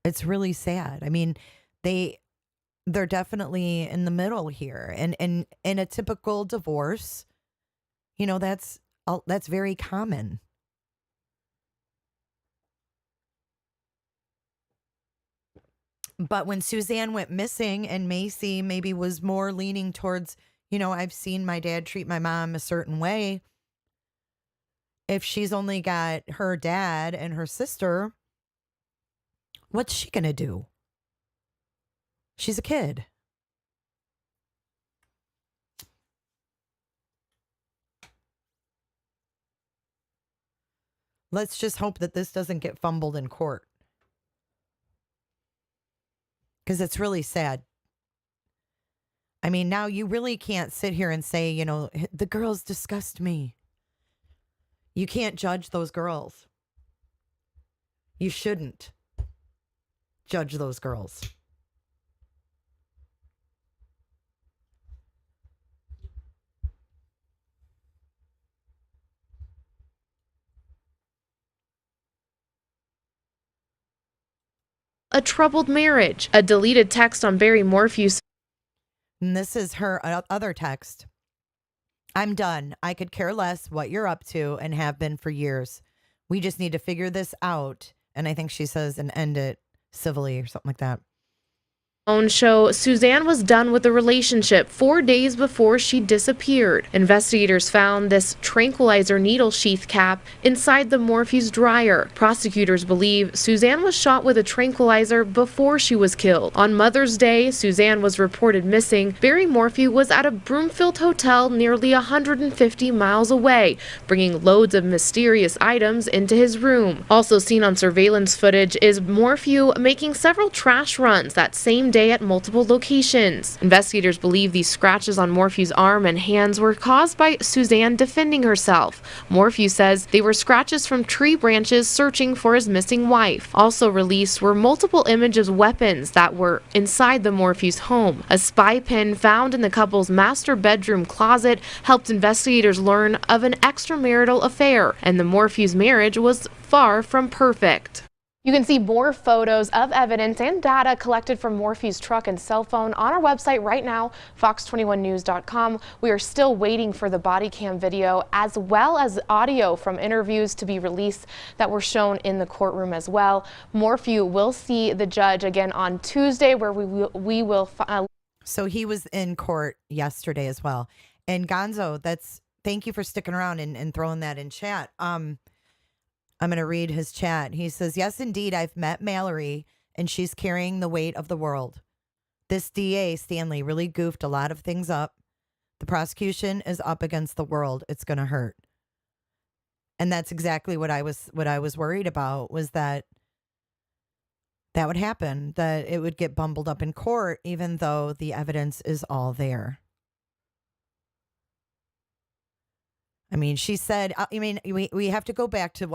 It's really sad. I mean, they're definitely in the middle here. And in a typical divorce, that's very common. But when Suzanne went missing and Macy maybe was more leaning towards, I've seen my dad treat my mom a certain way. If she's only got her dad and her sister, what's she going to do? She's a kid. Let's just hope that this doesn't get fumbled in court. Because it's really sad. I mean, now you really can't sit here and say, you know, the girls disgust me. You can't judge those girls. You shouldn't judge those girls. A troubled marriage. A deleted text on Barry Morphew's. And this is her other text. I'm done. I could care less what you're up to and have been for years. We just need to figure this out. And I think she says, and end it civilly or something like that. Own show, Suzanne was done with the relationship 4 days before she disappeared. Investigators found this tranquilizer needle sheath cap inside the Morphew's dryer. Prosecutors believe Suzanne was shot with a tranquilizer before she was killed. On Mother's Day, Suzanne was reported missing. Barry Morphew was at a Broomfield hotel nearly 150 miles away, bringing loads of mysterious items into his room. Also seen on surveillance footage is Morphew making several trash runs that same day at multiple locations. Investigators believe these scratches on Morphew's arm and hands were caused by Suzanne defending herself. Morphew says they were scratches from tree branches searching for his missing wife. Also released were multiple images of weapons that were inside the Morphew's home. A spy pin found in the couple's master bedroom closet helped investigators learn of an extramarital affair, and the Morphew's marriage was far from perfect. You can see more photos of evidence and data collected from Morphew's truck and cell phone on our website right now, fox21news.com. We are still waiting for the body cam video as well as audio from interviews to be released that were shown in the courtroom as well. Morphew will see the judge again on Tuesday, where we will. So he was in court yesterday as well. And Gonzo, thank you for sticking around and throwing that in chat. I'm going to read his chat. He says, yes, indeed, I've met Mallory, and she's carrying the weight of the world. This DA, Stanley, really goofed a lot of things up. The prosecution is up against the world. It's going to hurt. And that's exactly what I was worried about, was that would happen, that it would get bumbled up in court, even though the evidence is all there. I mean, she said, we have to go back to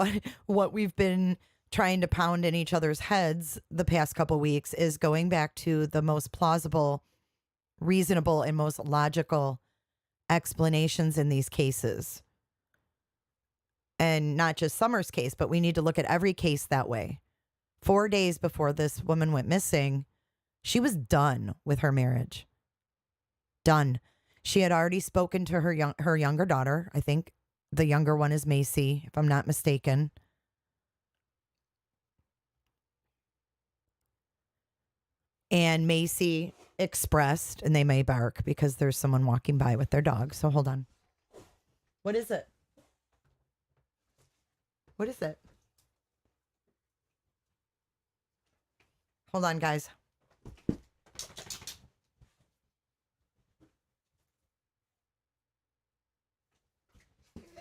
what we've been trying to pound in each other's heads the past couple weeks, is going back to the most plausible, reasonable, and most logical explanations in these cases. And not just Summer's case, but we need to look at every case that way. 4 days before this woman went missing, she was done with her marriage. Done. She had already spoken to her younger daughter. I think the younger one is Macy, if I'm not mistaken. And Macy expressed, and they may bark because there's someone walking by with their dog. So hold on. What is it? What is it? Hold on, guys.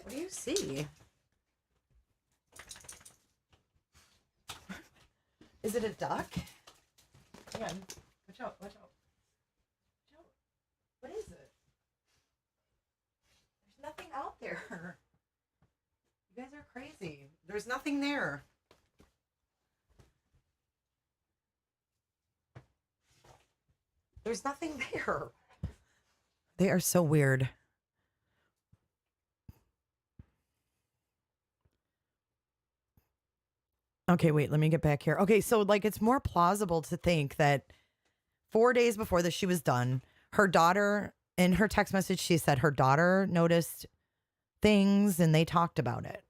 What do you see? Is it a duck? Hang on. Watch out, watch out. What is it? There's nothing out there. You guys are crazy. There's nothing there. There's nothing there. They are so weird. Okay, wait, let me get back here. Okay, so it's more plausible to think that 4 days before this, she was done. Her daughter, in her text message, she said her daughter noticed things and they talked about it.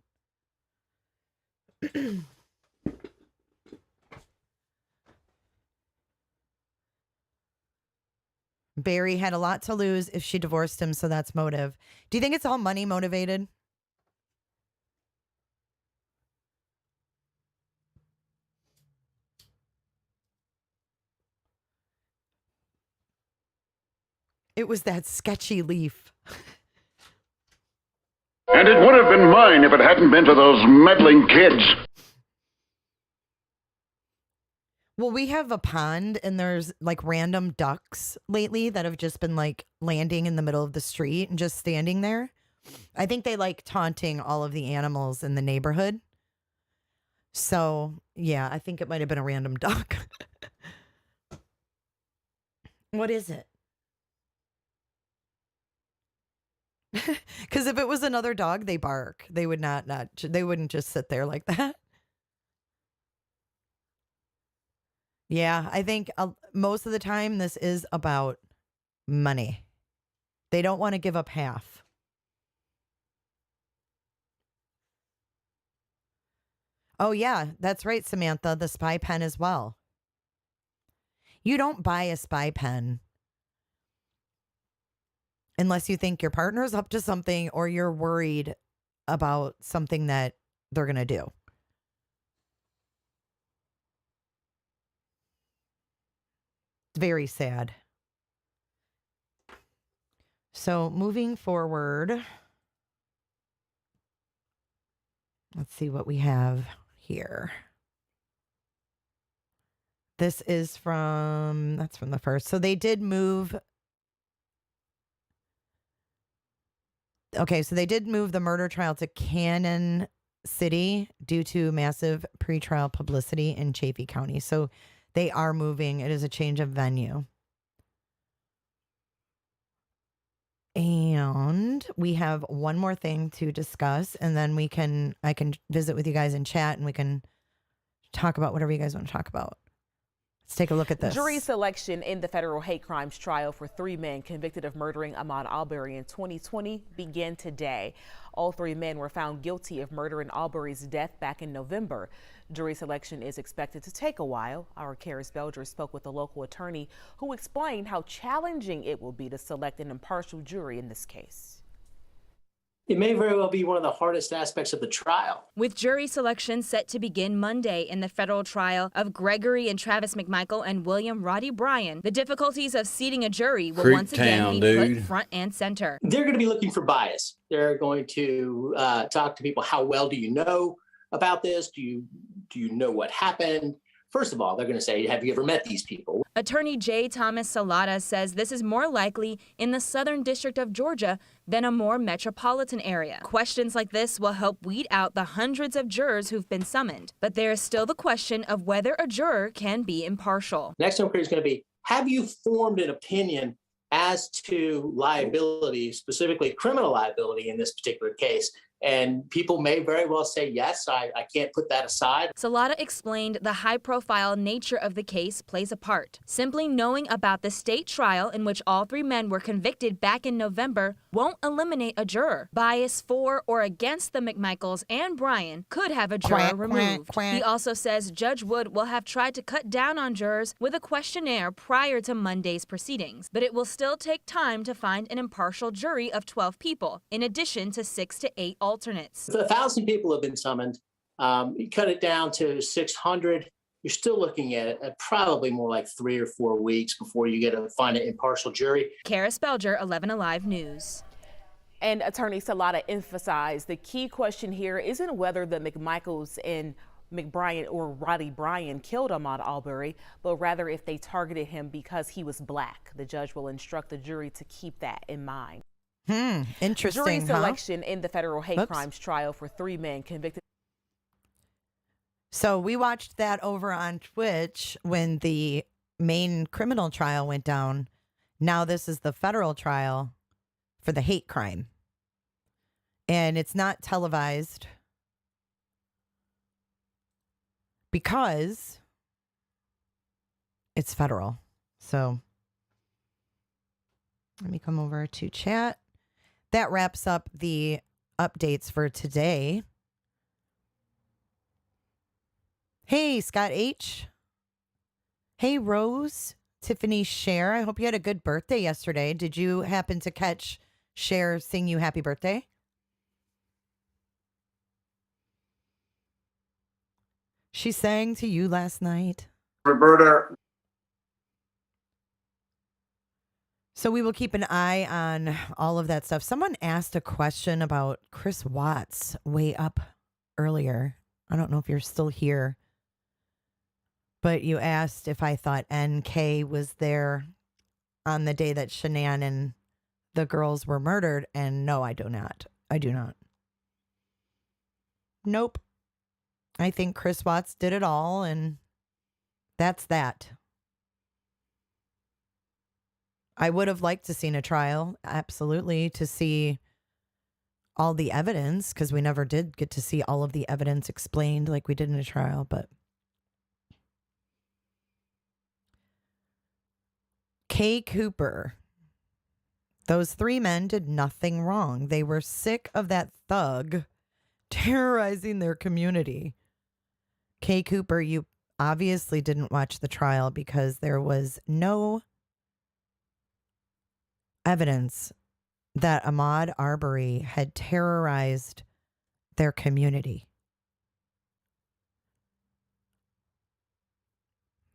Barry had a lot to lose if she divorced him, so that's motive. Do you think it's all money motivated? It was that sketchy leaf. And it would have been mine if it hadn't been for those meddling kids. Well, we have a pond and there's like random ducks lately that have just been like landing in the middle of the street and just standing there. I think they like taunting all of the animals in the neighborhood. So, yeah, I think it might have been a random duck. What is it? Because if it was another dog, they bark. They would they wouldn't just sit there like that. Yeah, I think most of the time this is about money. They don't want to give up half. Oh, yeah, that's right, Samantha. The spy pen as well. You don't buy a spy pen unless you think your partner's up to something or you're worried about something that they're going to do. It's very sad. So moving forward, let's see what we have here. This is that's from the first. So they did move. Okay, so they did move the murder trial to Cannon City due to massive pretrial publicity in Chaffee County. So they are moving. It is a change of venue. And we have one more thing to discuss, and then I can visit with you guys in chat and we can talk about whatever you guys want to talk about. Let's take a look at this. Jury selection in the federal hate crimes trial for 3 men convicted of murdering Ahmaud Arbery in 2020 began today. All 3 men were found guilty of murdering Arbery's death back in November. Jury selection is expected to take a while. Our Karis Belger spoke with a local attorney who explained how challenging it will be to select an impartial jury in this case. It may very well be one of the hardest aspects of the trial. With jury selection set to begin Monday in the federal trial of Gregory and Travis McMichael and William Roddy Bryan, the difficulties of seating a jury will once again be put front and center. They're going to be looking for bias. They're going to talk to people. How well do you know about this? Do you know what happened? First of all, they're going to say, have you ever met these people? Attorney J. Thomas Salata says this is more likely in the Southern District of Georgia than a more metropolitan area. Questions like this will help weed out the hundreds of jurors who've been summoned. But there is still the question of whether a juror can be impartial. Next inquiry is going to be, have you formed an opinion as to liability, specifically criminal liability in this particular case? And people may very well say, yes, I can't put that aside. Salata explained the high-profile nature of the case plays a part. Simply knowing about the state trial in which all 3 men were convicted back in November won't eliminate a juror. Bias for or against the McMichaels and Bryan could have a juror removed. He also says Judge Wood will have tried to cut down on jurors with a questionnaire prior to Monday's proceedings, but it will still take time to find an impartial jury of 12 people, in addition to 6 to 8 alternates. 1,000 people have been summoned. You cut it down to 600. You're still looking at probably more like 3 or 4 weeks before you get to find an impartial jury. Karis Belger, 11 Alive News. And Attorney Salata emphasized the key question here isn't whether the McMichaels and McBrien or Roddy Bryan killed Ahmaud Arbery, but rather if they targeted him because he was black. The judge will instruct the jury to keep that in mind. Interesting. Jury selection in the federal hate crimes trial for 3 men convicted. So we watched that over on Twitch when the main criminal trial went down. Now this is the federal trial for the hate crime. And it's not televised because it's federal. So let me come over to chat. That wraps up the updates for today. Hey, Scott H. Hey, Rose. Tiffany Cher. I hope you had a good birthday yesterday. Did you happen to catch Cher sing you happy birthday? She sang to you last night. Roberta. So we will keep an eye on all of that stuff. Someone asked a question about Chris Watts way up earlier. I don't know if you're still here, but you asked if I thought NK was there on the day that Shanann and the girls were murdered. And no, I do not. I do not. Nope. I think Chris Watts did it all, and that's that. I would have liked to seen a trial, absolutely, to see all the evidence, because we never did get to see all of the evidence explained like we did in a trial, but Kay Cooper. Those 3 men did nothing wrong. They were sick of that thug terrorizing their community. Kay Cooper, you obviously didn't watch the trial because there was no evidence that Ahmaud Arbery had terrorized their community.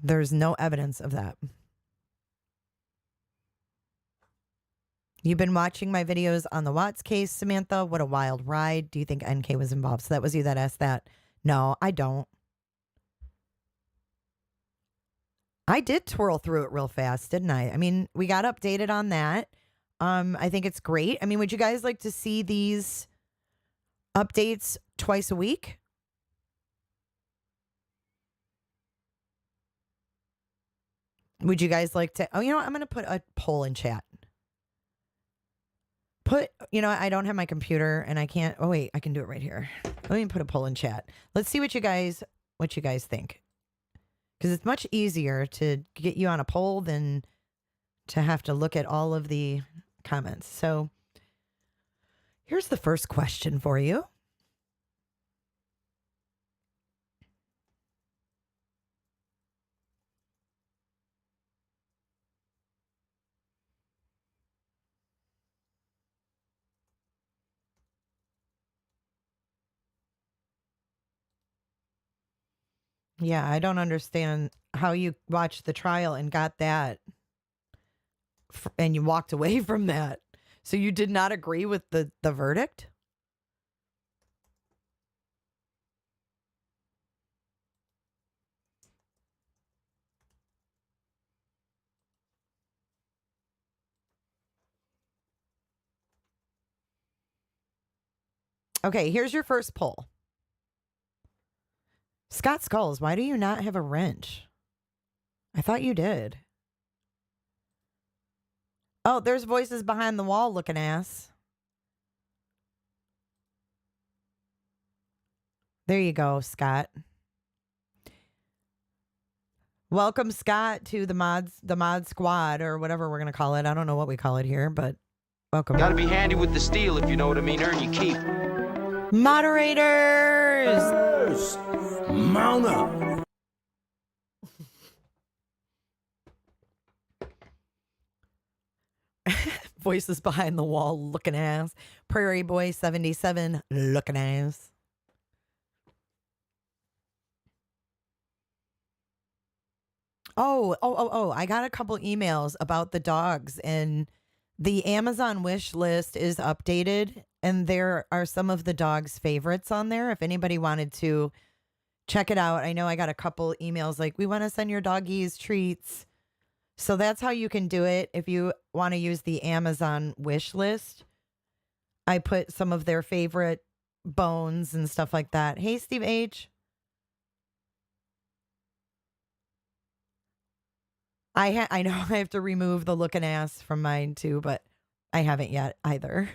There's no evidence of that. You've been watching my videos on the Watts case, Samantha. What a wild ride. Do you think NK was involved? So that was you that asked that. No, I don't. I did twirl through it real fast, didn't I? I mean, we got updated on that. I think it's great. I mean, would you guys like to see these updates twice a week? Would you guys like to? Oh, you know what? I'm going to put a poll in chat. I don't have my computer and I can't. Oh, wait, I can do it right here. Let me put a poll in chat. Let's see what you guys think. Because it's much easier to get you on a poll than to have to look at all of the comments. So here's the first question for you. Yeah, I don't understand how you watched the trial and got that and you walked away from that. So you did not agree with the verdict? Okay, here's your first poll. Scott Skulls, why do you not have a wrench? I thought you did. Oh, there's voices behind the wall looking ass. There you go, Scott. Welcome, Scott, to the mod squad, or whatever we're going to call it. I don't know what we call it here, but welcome. Gotta be handy with the steel, if you know what I mean. Earn your keep. Moderators! Mount up. Voices behind the wall looking ass. Prairie Boy 77 looking ass. Oh, I got a couple emails about the dogs, and the Amazon wish list is updated, and there are some of the dogs' favorites on there. If anybody wanted to check it out. I know I got a couple emails like, we want to send your doggies treats. So that's how you can do it if you want to use the Amazon wish list. I put some of their favorite bones and stuff like that. Hey, Steve H. I know I have to remove the looking ass from mine too, but I haven't yet either.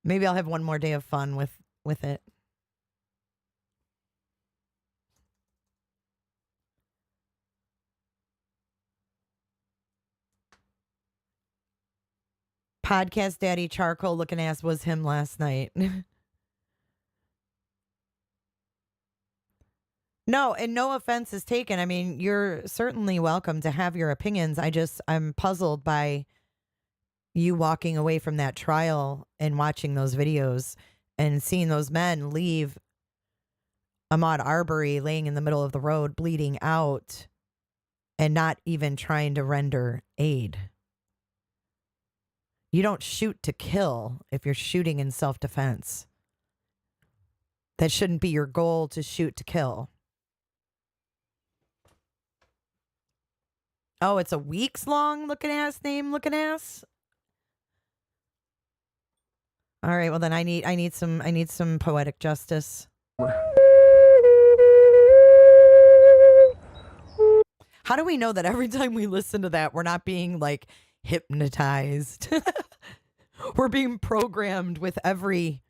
Maybe I'll have one more day of fun with it. Podcast Daddy Charcoal looking ass was him last night. No, and no offense is taken. I mean, you're certainly welcome to have your opinions. I'm puzzled by you walking away from that trial and watching those videos and seeing those men leave Ahmaud Arbery laying in the middle of the road, bleeding out, and not even trying to render aid. You don't shoot to kill if you're shooting in self-defense. That shouldn't be your goal, to shoot to kill. Oh, it's a weeks long looking ass name looking ass. All right, well then I need some poetic justice. How do we know that every time we listen to that we're not being like hypnotized? We're being programmed with every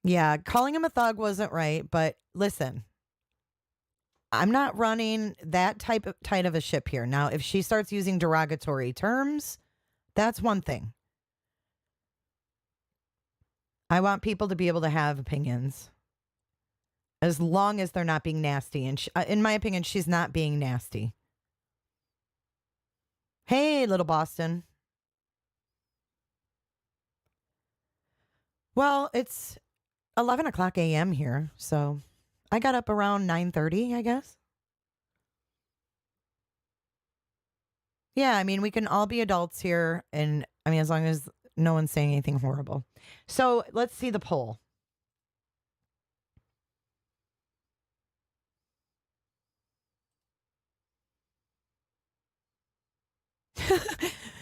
Yeah, calling him a thug wasn't right, but listen. I'm not running that tight of a ship here. Now, if she starts using derogatory terms, that's one thing. I want people to be able to have opinions. As long as they're not being nasty. And in my opinion, she's not being nasty. Hey, little Boston. Well, it's 11 o'clock a.m. here, so I got up around 9:30, I guess. Yeah, I mean, we can all be adults here, and I mean, as long as no one's saying anything horrible. So let's see the poll.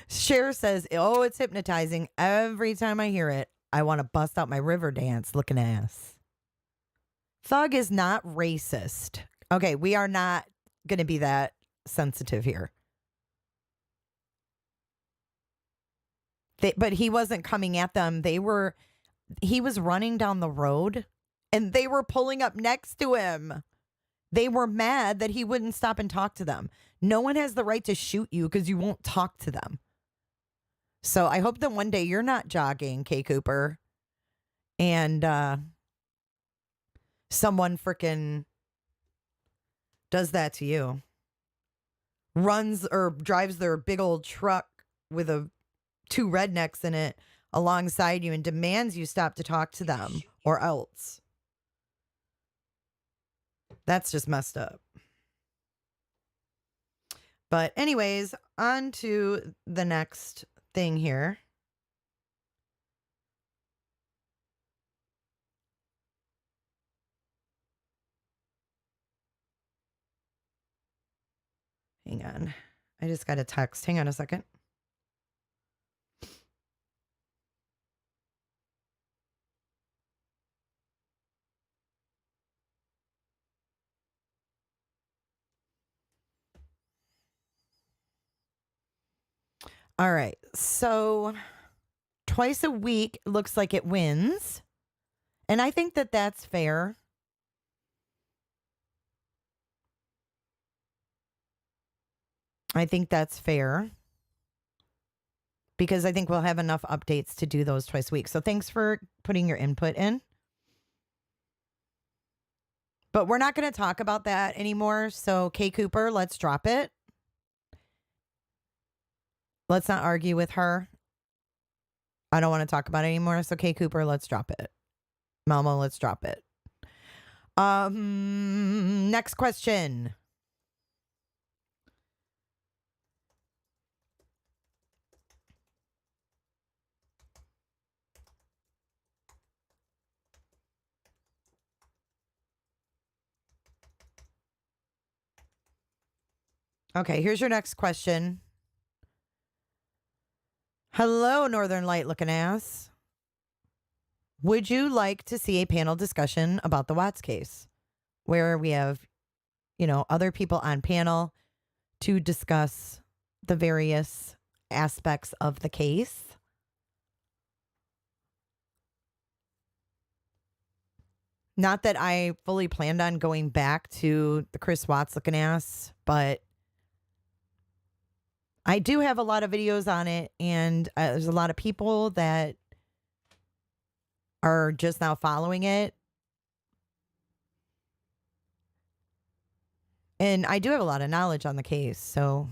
Cher says, oh, it's hypnotizing. Every time I hear it, I want to bust out my river dance looking ass. Thug is not racist. Okay, we are not going to be that sensitive here. But he wasn't coming at them. He was running down the road and they were pulling up next to him. They were mad that he wouldn't stop and talk to them. No one has the right to shoot you because you won't talk to them. So I hope that one day you're not jogging, K. Cooper, and someone freaking does that to you. Runs or drives their big old truck with two rednecks in it alongside you and demands you stop to talk to them or else. That's just messed up. But anyways, on to the next thing here. Hang on. I just got a text. Hang on a second. All right. So twice a week looks like it wins. And I think that that's fair. I think that's fair. Because I think we'll have enough updates to do those twice a week. So thanks for putting your input in. But we're not going to talk about that anymore. So K. Cooper, let's drop it. Let's not argue with her. I don't want to talk about it anymore. So K. Cooper, let's drop it. Malmo, let's drop it. Next question. Okay, here's your next question. Hello, Northern Light looking ass. Would you like to see a panel discussion about the Watts case where we have, other people on panel to discuss the various aspects of the case? Not that I fully planned on going back to the Chris Watts looking ass, but I do have a lot of videos on it, and there's a lot of people that are just now following it. And I do have a lot of knowledge on the case, so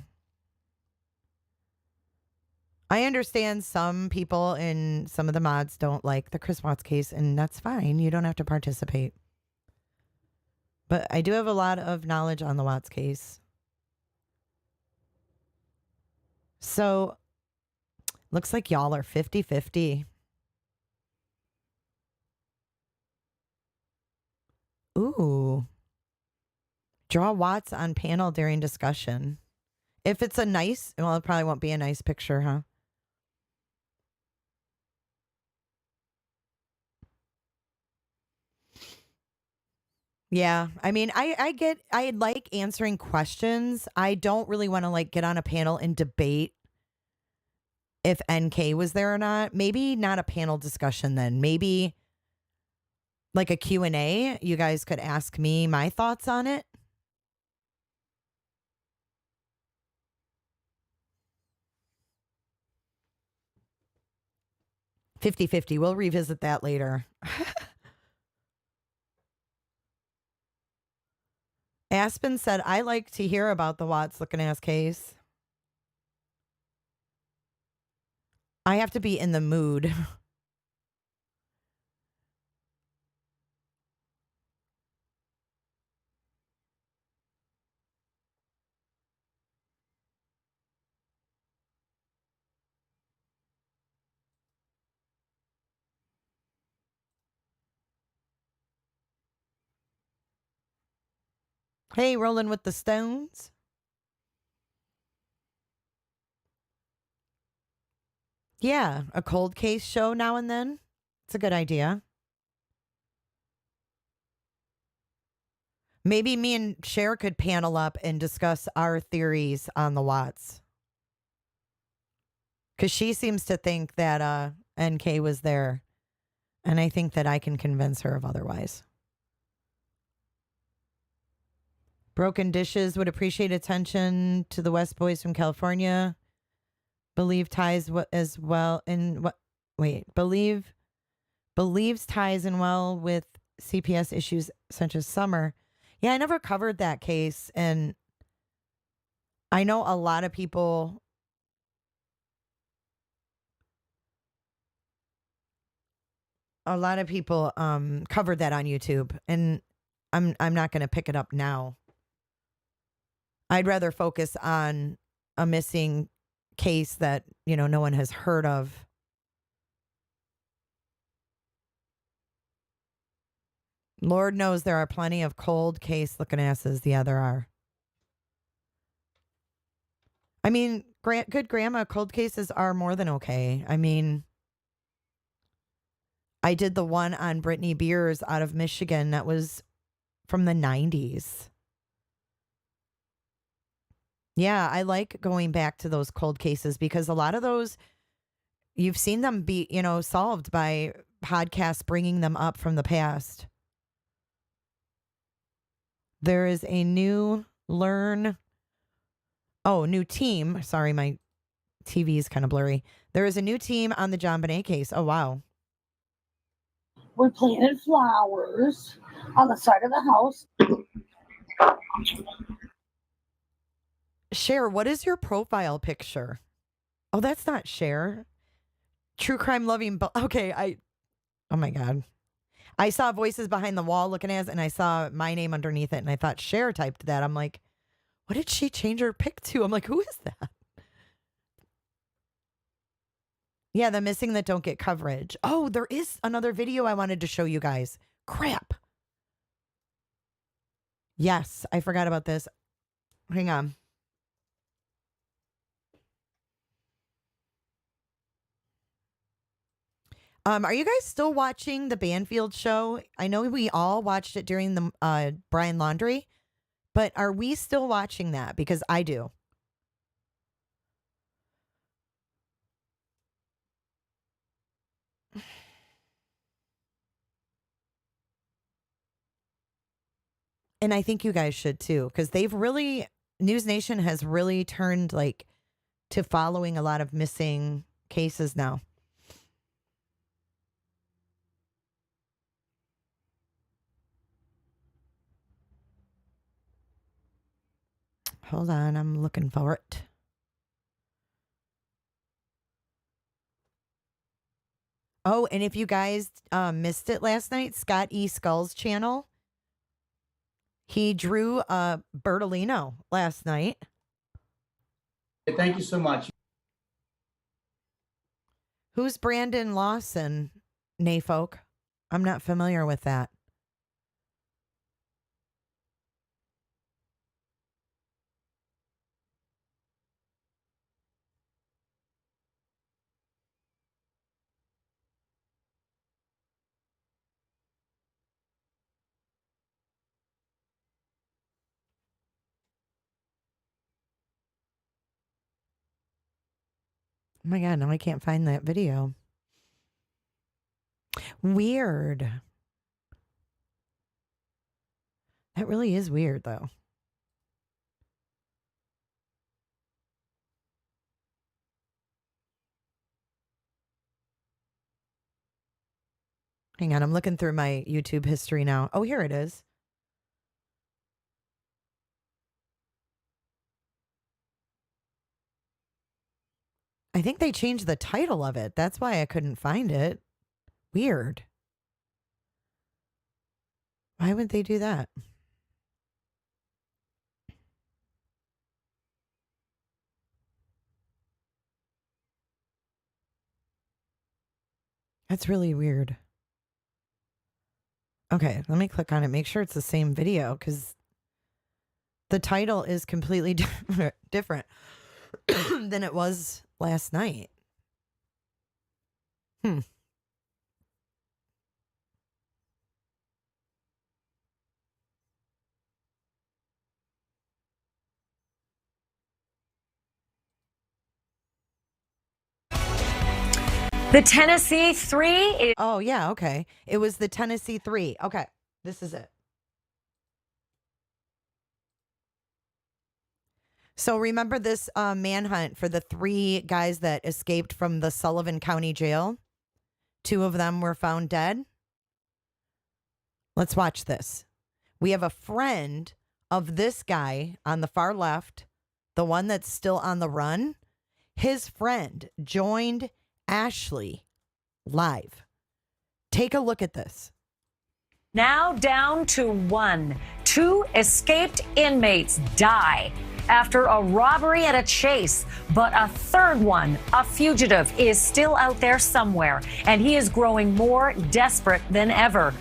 I understand some people and some of the mods don't like the Chris Watts case, and that's fine. You don't have to participate. But I do have a lot of knowledge on the Watts case. So, looks like y'all are 50-50. Ooh. Draw Watts on panel during discussion. If it's a nice, well, it probably won't be a nice picture, huh? Yeah, I mean, I like answering questions. I don't really want to like get on a panel and debate if NK was there or not. Maybe not a panel discussion then. Maybe like a Q&A. You guys could ask me my thoughts on it. $50-50. We'll revisit that later. Aspen said, I like to hear about the Watts looking ass case. I have to be in the mood. Hey, rolling with the Stones. Yeah, a cold case show now and then. It's a good idea. Maybe me and Cher could panel up and discuss our theories on the Watts. Because she seems to think that NK was there. And I think that I can convince her of otherwise. Broken Dishes would appreciate attention to the West Boys from California. Believe ties as well in what? Wait, believes ties in well with CPS issues such as Summer. Yeah, I never covered that case, and I know a lot of people. Covered that on YouTube, and I'm not going to pick it up now. I'd rather focus on a missing case that, no one has heard of. Lord knows there are plenty of cold case looking asses. Yeah, there are. I mean, good grandma, cold cases are more than okay. I mean, I did the one on Brittany Beers out of Michigan that was from the 90s. Yeah, I like going back to those cold cases because a lot of those, you've seen them be, solved by podcasts bringing them up from the past. There is a new team. Sorry, my TV is kind of blurry. There is a new team on the Jonbenet case. Oh, wow. We planted flowers on the side of the house. Cher, what is your profile picture? Oh, that's not Cher. True crime loving. Okay, oh my God. I saw Voices Behind the Wall looking at it, and I saw my name underneath it, and I thought Cher typed that. I'm like, what did she change her pic to? I'm like, who is that? Yeah, the missing that don't get coverage. Oh, there is another video I wanted to show you guys. Crap. Yes, I forgot about this. Hang on. Are you guys still watching the Banfield show? I know we all watched it during the Brian Laundrie, but are we still watching that? Because I do. And I think you guys should too, because News Nation has really turned to following a lot of missing cases now. Hold on, I'm looking for it. Oh, and if you guys missed it last night, Scott E. Skull's channel, he drew Bertolino last night. Thank you so much. Who's Brandon Lawson, Nayfolk? I'm not familiar with that. Oh my God, now I can't find that video. Weird. That really is weird, though. Hang on, I'm looking through my YouTube history now. Oh, here it is. I think they changed the title of it. That's why I couldn't find it. Weird. Why would they do that? That's really weird. Okay, let me click on it. Make sure it's the same video because the title is completely different than it was last night. The Tennessee 3. Oh, yeah, okay. It was the Tennessee 3. Okay, this is it. So remember this manhunt for the 3 guys that escaped from the Sullivan County Jail? 2 of them were found dead. Let's watch this. We have a friend of this guy on the far left, the one that's still on the run. His friend joined Ashley live. Take a look at this. Now down to 1. 2 escaped inmates die after a robbery and a chase, but a third one, a fugitive, is still out there somewhere, and he is growing more desperate than ever.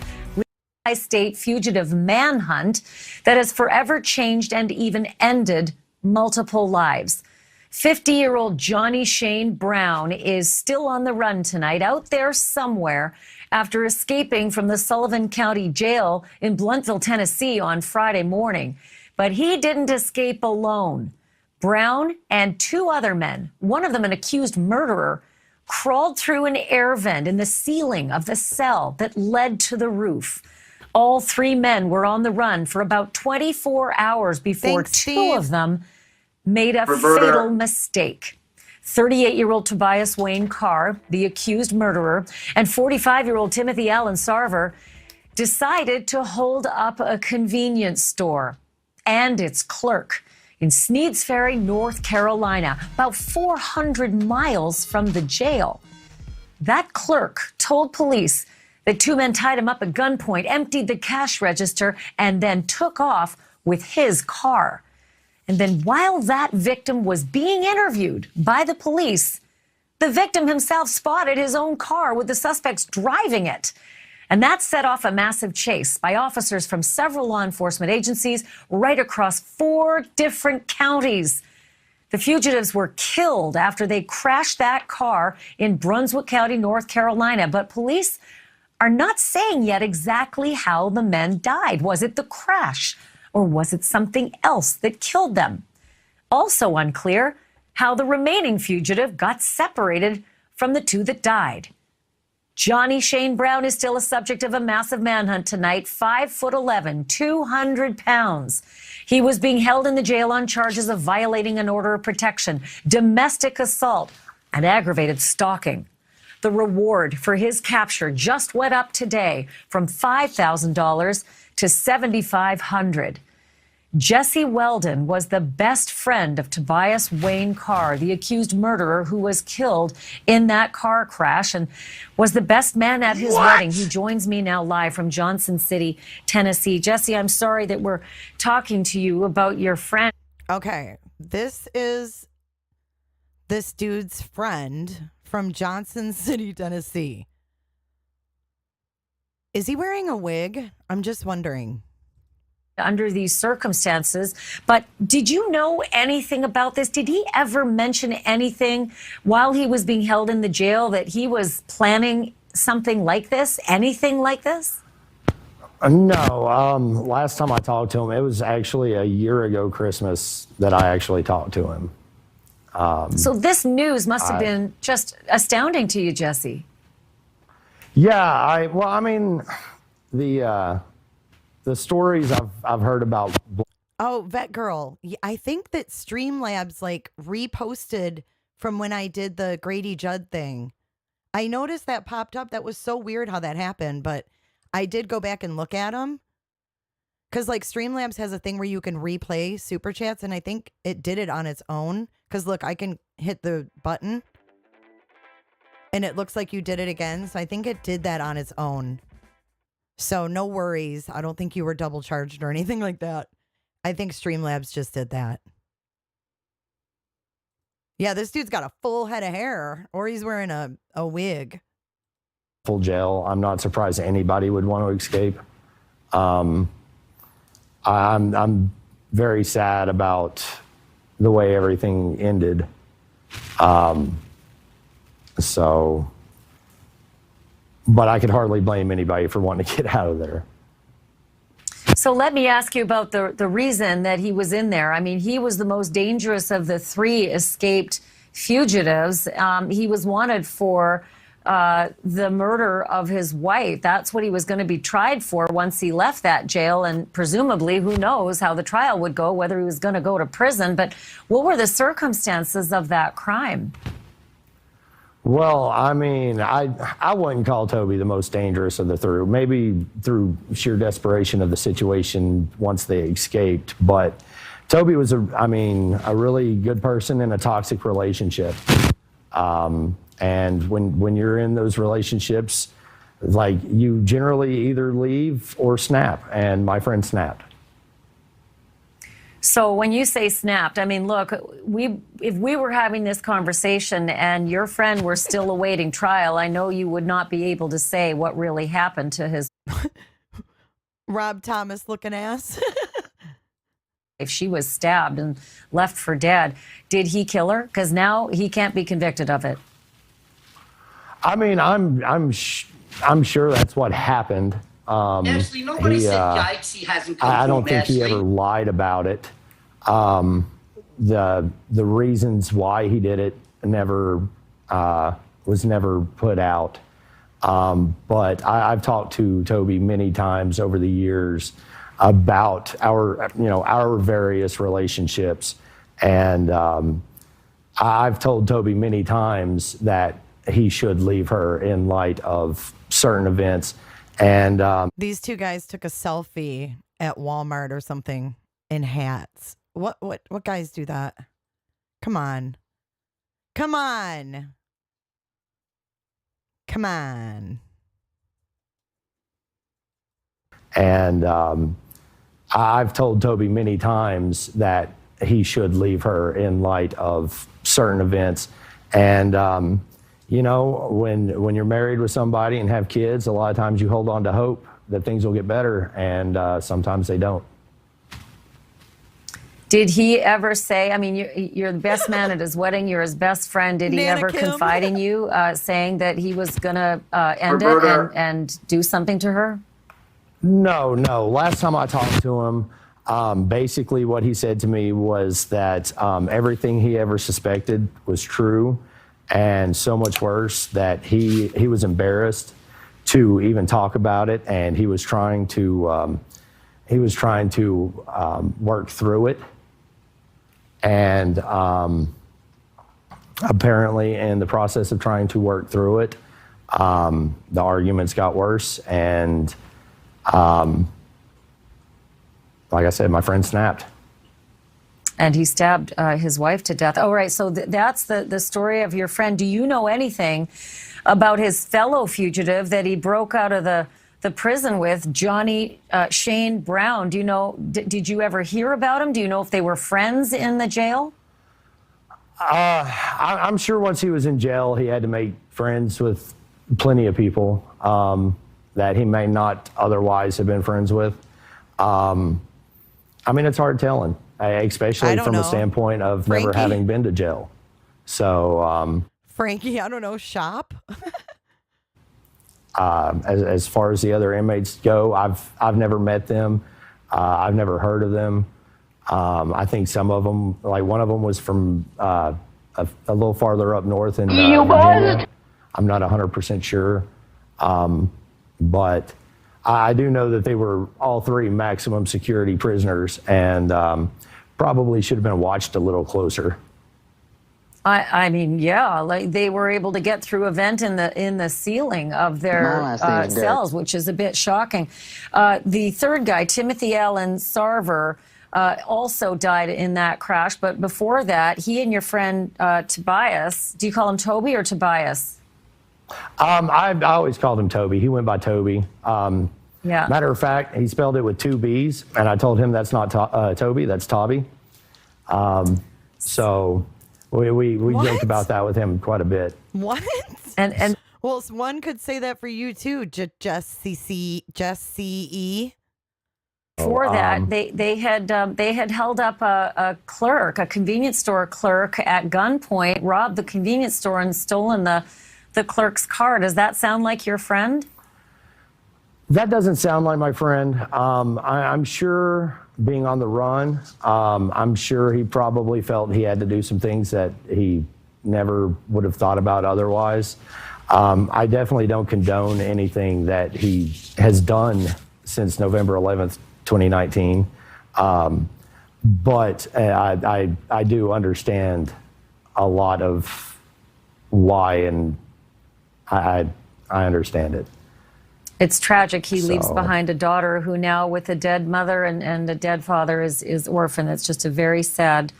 A state fugitive manhunt that has forever changed and even ended multiple lives. 50-year-old Johnny Shane Brown is still on the run tonight, out there somewhere, after escaping from the Sullivan County Jail in Blunteville, Tennessee on Friday morning. But he didn't escape alone. Brown and 2 other men, one of them an accused murderer, crawled through an air vent in the ceiling of the cell that led to the roof. All 3 men were on the run for about 24 hours before two of them made a fatal mistake. 38-year-old Tobias Wayne Carr, the accused murderer, and 45-year-old Timothy Allen Sarver decided to hold up a convenience store and its clerk in Sneads Ferry, North Carolina, about 400 miles from the jail. That clerk told police that 2 men tied him up at gunpoint, emptied the cash register, and then took off with his car. And then while that victim was being interviewed by the police, the victim himself spotted his own car with the suspects driving it. And that set off a massive chase by officers from several law enforcement agencies right across 4 different counties. The fugitives were killed after they crashed that car in Brunswick County, North Carolina. But police are not saying yet exactly how the men died. Was it the crash? Or was it something else that killed them? Also unclear how the remaining fugitive got separated from the 2 that died. Johnny Shane Brown is still a subject of a massive manhunt tonight, 5'11", 200 pounds. He was being held in the jail on charges of violating an order of protection, domestic assault, and aggravated stalking. The reward for his capture just went up today from $5,000 to $7,500. Jesse Weldon was the best friend of Tobias Wayne Carr, the accused murderer who was killed in that car crash, and was the best man at his wedding. He joins me now live from Johnson City, Tennessee. Jesse, I'm sorry that we're talking to you about your friend. Okay, this is this dude's friend from Johnson City, Tennessee. Is he wearing a wig? I'm just wondering. Under these circumstances, but did you know anything about this? Did he ever mention anything while he was being held in the jail that he was planning something like this? Anything like this? No. Last time I talked to him, it was actually a year ago Christmas that I actually talked to him. So this news must have been just astounding to you, Jesse. Yeah, I mean, the stories I've heard about. Oh, Vet Girl. I think that Streamlabs like reposted from when I did the Grady Judd thing. I noticed that popped up. That was so weird how that happened, but I did go back and look at them. Because like Streamlabs has a thing where you can replay Super Chats, and I think it did it on its own. Because look, I can hit the button, and it looks like you did it again. So I think it did that on its own. So no worries. I don't think you were double charged or anything like that. I think Streamlabs just did that. Yeah, this dude's got a full head of hair, or he's wearing a wig. Full jail. I'm not surprised anybody would want to escape. I'm very sad about the way everything ended. But I could hardly blame anybody for wanting to get out of there. So let me ask you about the reason that he was in there. I mean, he was the most dangerous of the three escaped fugitives. He was wanted for the murder of his wife. That's what he was going to be tried for once he left that jail. And presumably, who knows how the trial would go, whether he was going to go to prison. But what were the circumstances of that crime? Well, I mean, I wouldn't call Toby the most dangerous of the three. Maybe through sheer desperation of the situation once they escaped. But Toby was a really good person in a toxic relationship. And when you're in those relationships, like you generally either leave or snap. And my friend snapped. So when you say snapped, I mean, look, if we were having this conversation and your friend were still awaiting trial, I know you would not be able to say what really happened to his Rob Thomas looking ass. If she was stabbed and left for dead, did he kill her? Because now he can't be convicted of it. I mean, I'm sure that's what happened. Ashley, nobody said yikes, he hasn't come I don't home, think he Ashley. ever lied about it. The reasons why he did it was never put out. But I've talked to Toby many times over the years about our various relationships, and I've told Toby many times that he should leave her in light of certain events. And these two guys took a selfie at Walmart or something in hats. What guys do that? Come on. Come on. Come on. And I've told Toby many times that he should leave her in light of certain events. And when you're married with somebody and have kids, a lot of times you hold on to hope that things will get better, and sometimes they don't. Did he ever say, I mean, you're the best man at his wedding, you're his best friend. Did he ever confide in you, saying that he was going to end it and do something to her? No. Last time I talked to him, basically what he said to me was that everything he ever suspected was true. And so much worse that he was embarrassed to even talk about it, and he was trying to work through it. And apparently, in the process of trying to work through it, the arguments got worse, and like I said, my friend snapped. And he stabbed his wife to death. Oh, right. So that's the story of your friend. Do you know anything about his fellow fugitive that he broke out of the prison with, Johnny Shane Brown? Do you know, did you ever hear about him? Do you know if they were friends in the jail? I'm sure once he was in jail, he had to make friends with plenty of people that he may not otherwise have been friends with. I mean, it's hard telling, especially from the standpoint of never having been to jail. So, Frankie, I don't know, shop? as far as the other inmates go, I've never met them. I've never heard of them. I think some of them, like one of them was from a little farther up north in Virginia. I'm not 100% sure. But I do know that they were all three maximum security prisoners and probably should have been watched a little closer. I mean, yeah, like they were able to get through a vent in the ceiling of their cells, which is a bit shocking. The third guy, Timothy Allen Sarver, also died in that crash. But before that, he and your friend Tobias, do you call him Toby or Tobias? I always called him Toby. He went by Toby. Yeah. Matter of fact, he spelled it with 2 B's, and I told him that's not Toby, that's Tobby. So we joked about that with him quite a bit. What? And well, one could say that for you too, Just CE. Before that, they had held up a clerk, a convenience store clerk, at gunpoint, robbed the convenience store and stolen the clerk's car. Does that sound like your friend? That doesn't sound like my friend. I'm sure, being on the run, I'm sure he probably felt he had to do some things that he never would have thought about otherwise. I definitely don't condone anything that he has done since November 11th, 2019. But I do understand a lot of why, and I understand it. It's tragic. He leaves behind a daughter who now, with a dead mother and a dead father, is orphan. It's just a very sad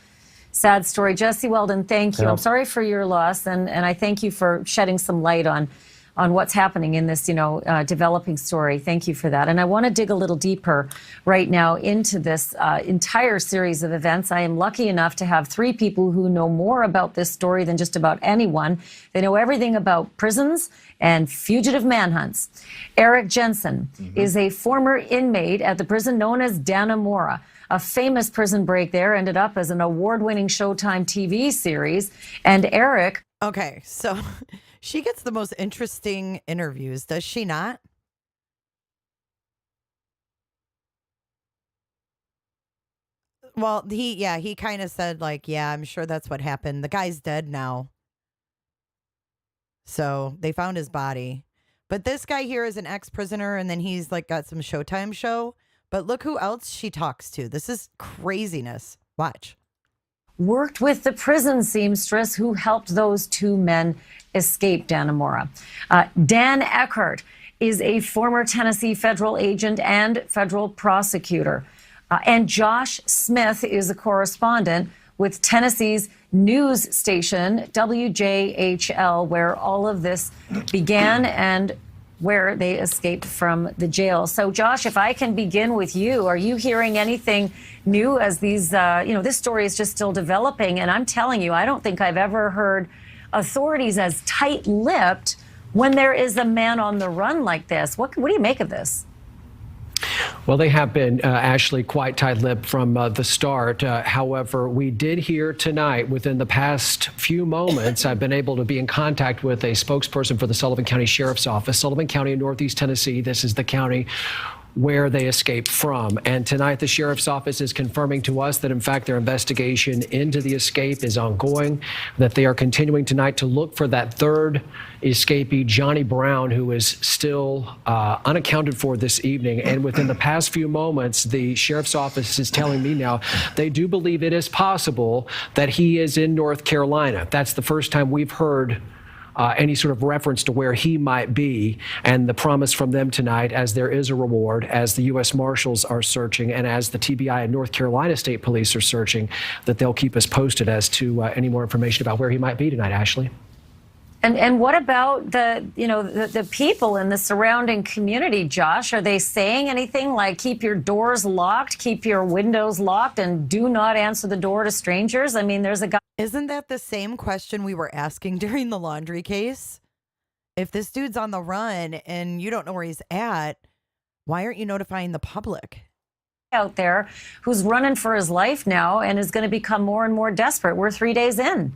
story. Jesse Weldon, thank you. Yep. I'm sorry for your loss, and I thank you for shedding some light on what's happening in this, developing story. Thank you for that. And I want to dig a little deeper right now into this entire series of events. I am lucky enough to have 3 people who know more about this story than just about anyone. They know everything about prisons and fugitive manhunts. Eric Jensen is a former inmate at the prison known as Dannemora. A famous prison break there ended up as an award-winning Showtime TV series. And Eric... Okay, so she gets the most interesting interviews, does she not? Well, he kind of said, like, yeah, I'm sure that's what happened. The guy's dead now. So they found his body. But this guy here is an ex-prisoner, and then he's like got some Showtime show. But look who else she talks to. This is craziness. Watch. Worked with the prison seamstress who helped those 2 men escape Dannemora. Dan Eckhart is a former Tennessee federal agent and federal prosecutor. And Josh Smith is a correspondent with Tennessee's news station, WJHL, where all of this began and where they escaped from the jail. So, Josh, if I can begin with you, are you hearing anything new as these, this story is just still developing? And I'm telling you, I don't think I've ever heard authorities as tight-lipped when there is a man on the run like this. What do you make of this? Well, they have been, Ashley, quite tight-lipped from the start. However, we did hear tonight, within the past few moments, I've been able to be in contact with a spokesperson for the Sullivan County Sheriff's Office. Sullivan County in Northeast Tennessee, this is the county where they escaped from. And tonight, the Sheriff's Office is confirming to us that, in fact, their investigation into the escape is ongoing, that they are continuing tonight to look for that third escapee, Johnny Brown, who is still unaccounted for this evening. And within the past few moments, the Sheriff's Office is telling me now they do believe it is possible that he is in North Carolina. That's the first time we've heard any sort of reference to where he might be, and the promise from them tonight, as there is a reward, as the U.S. Marshals are searching, and as the TBI and North Carolina State Police are searching, that they'll keep us posted as to any more information about where he might be tonight, Ashley. And what about the people in the surrounding community, Josh? Are they saying anything like keep your doors locked, keep your windows locked, and do not answer the door to strangers? I mean, there's a guy. Isn't that the same question we were asking during the laundry case? If this dude's on the run and you don't know where he's at, why aren't you notifying the public? Out there who's running for his life now and is going to become more and more desperate. We're 3 days in.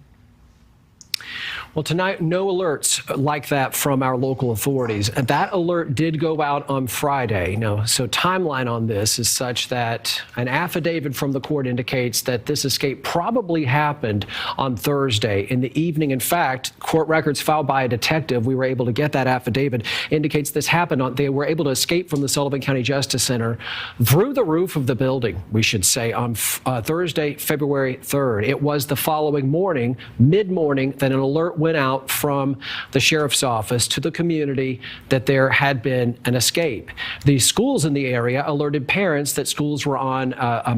Well, tonight, no alerts like that from our local authorities. And that alert did go out on Friday. So timeline on this is such that an affidavit from the court indicates that this escape probably happened on Thursday in the evening. In fact, court records filed by a detective, we were able to get that affidavit, indicates this happened. They were able to escape from the Sullivan County Justice Center through the roof of the building, we should say, on Thursday, February 3rd. It was the following morning, mid-morning, that an alert went out from the sheriff's office to the community that there had been an escape. The schools in the area alerted parents that schools were on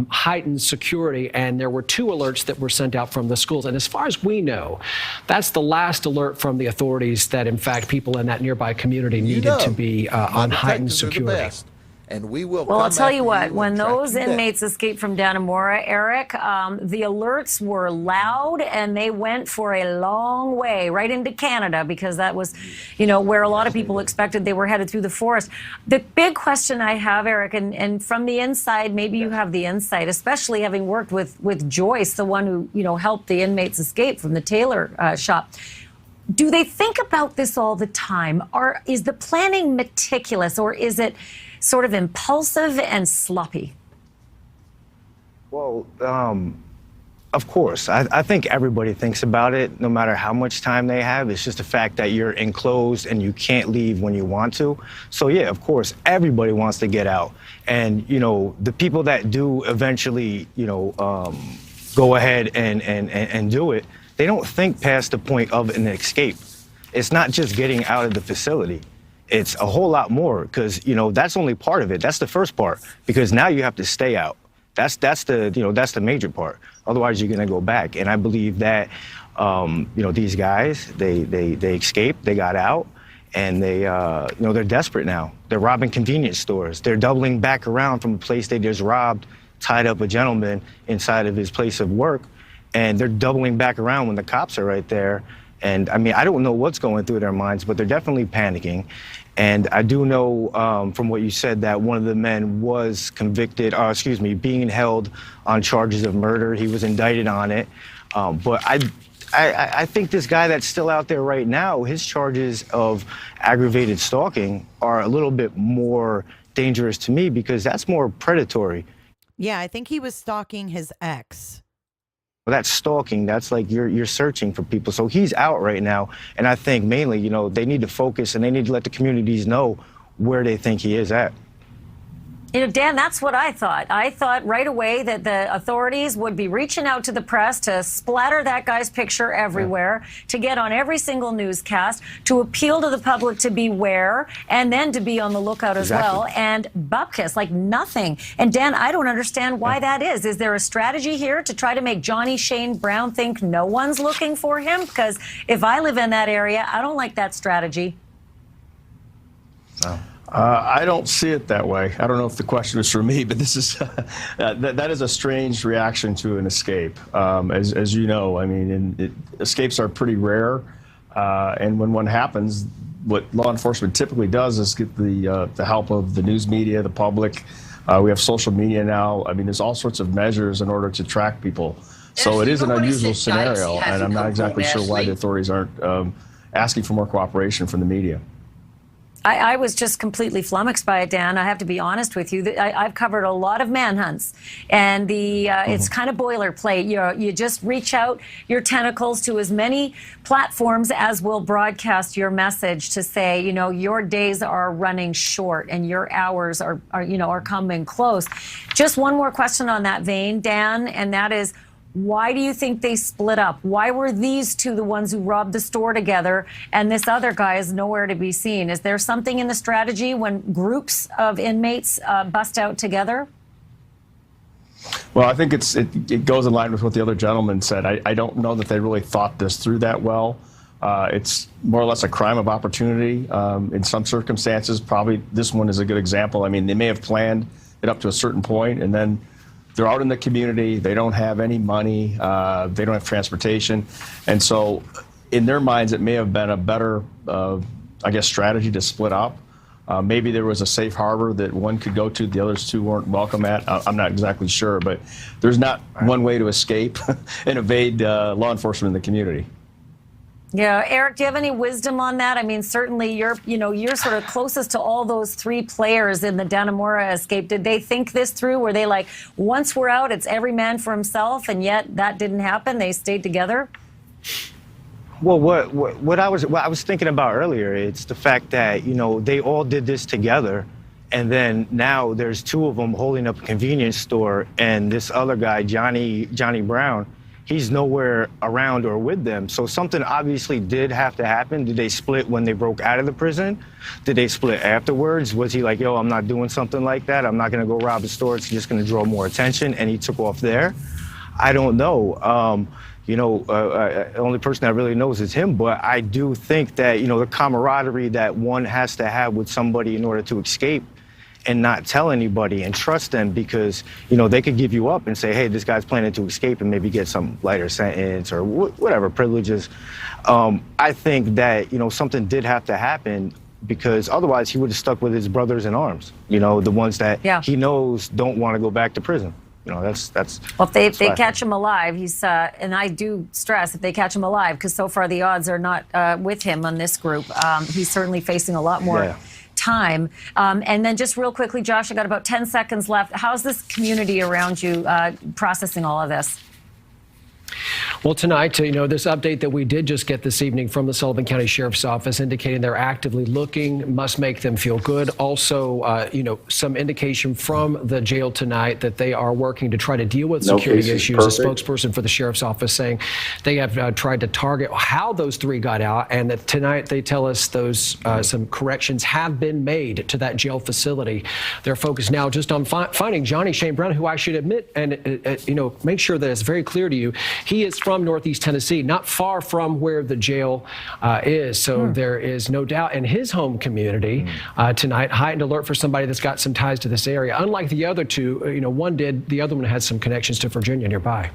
heightened security, and there were 2 alerts that were sent out from the schools. And as far as we know, that's the last alert from the authorities that, in fact, people in that nearby community needed to be on heightened security. And we will. Well, I'll tell you what, when those inmates escaped from Dannemora, Eric, the alerts were loud and they went for a long way right into Canada, because that was, where a lot of people expected they were headed through the forest. The big question I have, Eric, and from the inside, maybe you have the insight, especially having worked with Joyce, the one who, helped the inmates escape from the tailor shop. Do they think about this all the time? Or is the planning meticulous, or is it sort of impulsive and sloppy? Well, of course. I think everybody thinks about it, no matter how much time they have. It's just the fact that you're enclosed and you can't leave when you want to. So, yeah, of course, everybody wants to get out. And, the people that do eventually, go ahead and do it, they don't think past the point of an escape. It's not just getting out of the facility. It's a whole lot more, because, that's only part of it. That's the first part, because now you have to stay out. That's the major part. Otherwise, you're going to go back. And I believe that, these guys, they escaped, they got out, and they're desperate now. They're robbing convenience stores. They're doubling back around from a place they just robbed, tied up a gentleman inside of his place of work, and they're doubling back around when the cops are right there. And I mean, I don't know what's going through their minds, but they're definitely panicking. And I do know from what you said that one of the men was convicted, being held on charges of murder. He was indicted on it. But I think this guy that's still out there right now, his charges of aggravated stalking are a little bit more dangerous to me, because that's more predatory. Yeah, I think he was stalking his ex. Well, that's stalking. That's like you're searching for people. So he's out right now. And I think mainly, they need to focus and they need to let the communities know where they think he is at. Dan, that's what I thought. I thought right away that the authorities would be reaching out to the press to splatter that guy's picture everywhere, to get on every single newscast, to appeal to the public to beware, and then to be on the lookout as well. And bupkis, like nothing. And Dan, I don't understand why that is. Is there a strategy here to try to make Johnny Shane Brown think no one's looking for him? Because if I live in that area, I don't like that strategy. Oh. I don't see it that way. I don't know if the question is for me, but this is that is a strange reaction to an escape. As you know, I mean, escapes are pretty rare, and when one happens, what law enforcement typically does is get the help of the news media, the public. We have social media now. I mean, there's all sorts of measures in order to track people. So it is an unusual scenario, and I'm not exactly sure why the authorities aren't asking for more cooperation from the media. I was just completely flummoxed by it, Dan. I have to be honest with you. I've covered a lot of manhunts, and it's kind of boilerplate. You just reach out your tentacles to as many platforms as will broadcast your message to say, your days are running short and your hours are coming close. Just one more question on that vein, Dan, and that is, why do you think they split up? Why were these two the ones who robbed the store together and this other guy is nowhere to be seen? Is there something in the strategy when groups of inmates bust out together? Well, I think it goes in line with what the other gentleman said. I don't know that they really thought this through that well. It's more or less a crime of opportunity. In some circumstances, probably this one is a good example. I mean, they may have planned it up to a certain point, and then they're out in the community. They don't have any money. They don't have transportation. And so in their minds, it may have been a better, I guess, strategy to split up. Maybe there was a safe harbor that one could go to, the others two weren't welcome at. I'm not exactly sure, but there's not one way to escape and evade law enforcement in the community. Yeah, Eric, do you have any wisdom on that? I mean, certainly you're sort of closest to all those three players in the Dannemora escape. Did they think this through? Were they like, once we're out, it's every man for himself, and yet that didn't happen? They stayed together? Well, what I was thinking about earlier, it's the fact that, they all did this together, and then now there's two of them holding up a convenience store, and this other guy, Johnny Brown, he's nowhere around or with them. So something obviously did have to happen. Did they split when they broke out of the prison? Did they split afterwards? Was he like, yo, I'm not doing something like that. I'm not going to go rob a store. It's just going to draw more attention. And he took off there. I don't know. The only person that really knows is him. But I do think that, the camaraderie that one has to have with somebody in order to escape and not tell anybody and trust them, because, they could give you up and say, hey, this guy's planning to escape and maybe get some lighter sentence or whatever privileges. I think that, something did have to happen, because otherwise he would have stuck with his brothers in arms, the ones that he knows don't want to go back to prison. That's well, if they catch him alive, he's and I do stress if they catch him alive, because so far the odds are not with him on this group. He's certainly facing a lot more time. And then just real quickly, Josh, I got about 10 seconds left. How's this community around you processing all of this? Well, tonight, this update that we did just get this evening from the Sullivan County Sheriff's Office indicating they're actively looking, must make them feel good. Also, some indication from the jail tonight that they are working to try to deal with security issues. A spokesperson for the Sheriff's Office saying they have tried to target how those three got out, and that tonight they tell us those some corrections have been made to that jail facility. They're focused now just on finding Johnny Shane Brown, who I should admit and make sure that it's very clear to you, he is from Northeast Tennessee, not far from where the jail is. So there is no doubt in his home community tonight, heightened alert for somebody that's got some ties to this area. Unlike the other two, one did, the other one had some connections to Virginia nearby.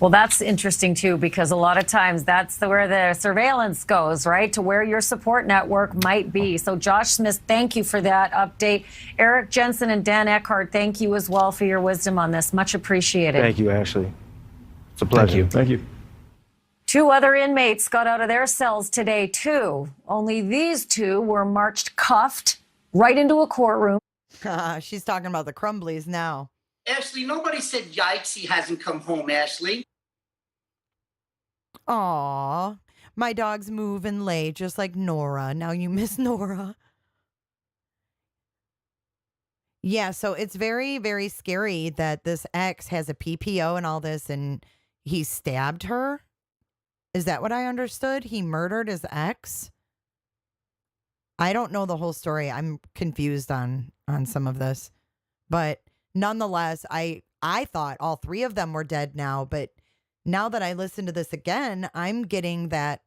Well, that's interesting, too, because a lot of times that's where the surveillance goes, right, to where your support network might be. So, Josh Smith, thank you for that update. Eric Jensen and Dan Eckhart, thank you as well for your wisdom on this. Much appreciated. Thank you, Ashley. It's a pleasure. Thank you. Two other inmates got out of their cells today, too. Only these two were marched cuffed right into a courtroom. She's talking about the Crumblies now. Ashley, nobody said yikes, he hasn't come home, Ashley. Aw, my dog's moving late, just like Nora. Now you miss Nora. Yeah, so it's very, very scary that this ex has a PPO and all this, and he stabbed her. Is that what I understood? He murdered his ex? I don't know the whole story. I'm confused on some of this. But nonetheless, I thought all three of them were dead now, but now that I listen to this again, I'm getting that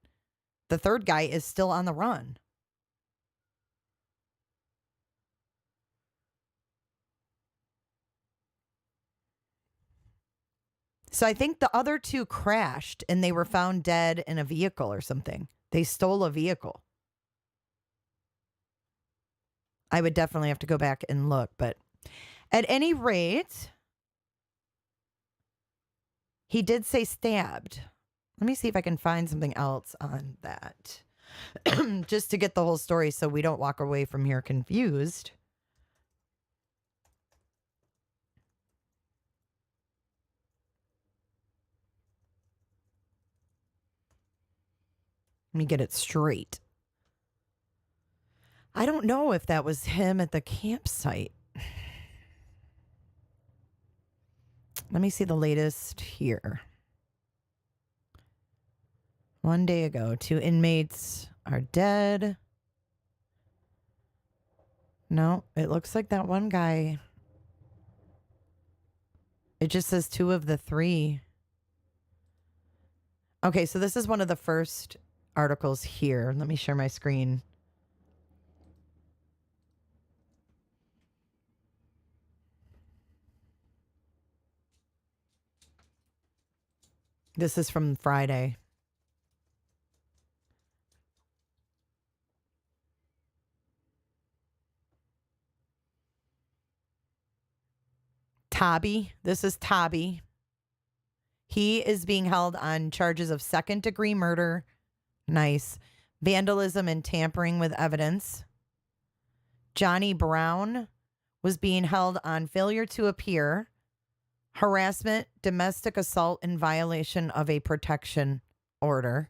the third guy is still on the run. So I think the other two crashed and they were found dead in a vehicle or something. They stole a vehicle. I would definitely have to go back and look, but at any rate, he did say stabbed. Let me see if I can find something else on that. Just to get the whole story so we don't walk away from here confused. Let me get it straight. I don't know if that was him at the campsite. Let me see the latest here. 1 day ago, 2 inmates are dead. No, it looks like that one guy. It just says 2 of the 3. Okay, so this is one of the first articles here. Let me share my screen. This is from Friday. Tabby. This is Tabby. He is being held on charges of second-degree murder. Nice. Vandalism and tampering with evidence. Johnny Brown was being held on failure to appear, harassment, domestic assault in violation of a protection order.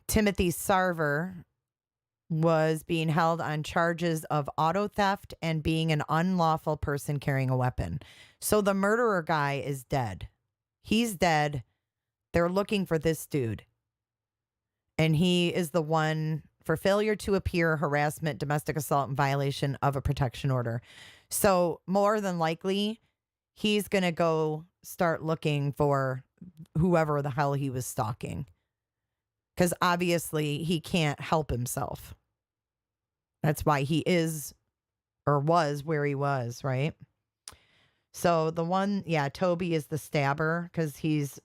Timothy Sarver was being held on charges of auto theft and being an unlawful person carrying a weapon. So the murderer guy is dead. He's dead. They're looking for this dude. And he is the one for failure to appear, harassment, domestic assault, and violation of a protection order. So more than likely, he's going to go start looking for whoever the hell he was stalking. Because obviously he can't help himself. That's why he is or was where he was, right? So the one, yeah, Toby is the stabber because he's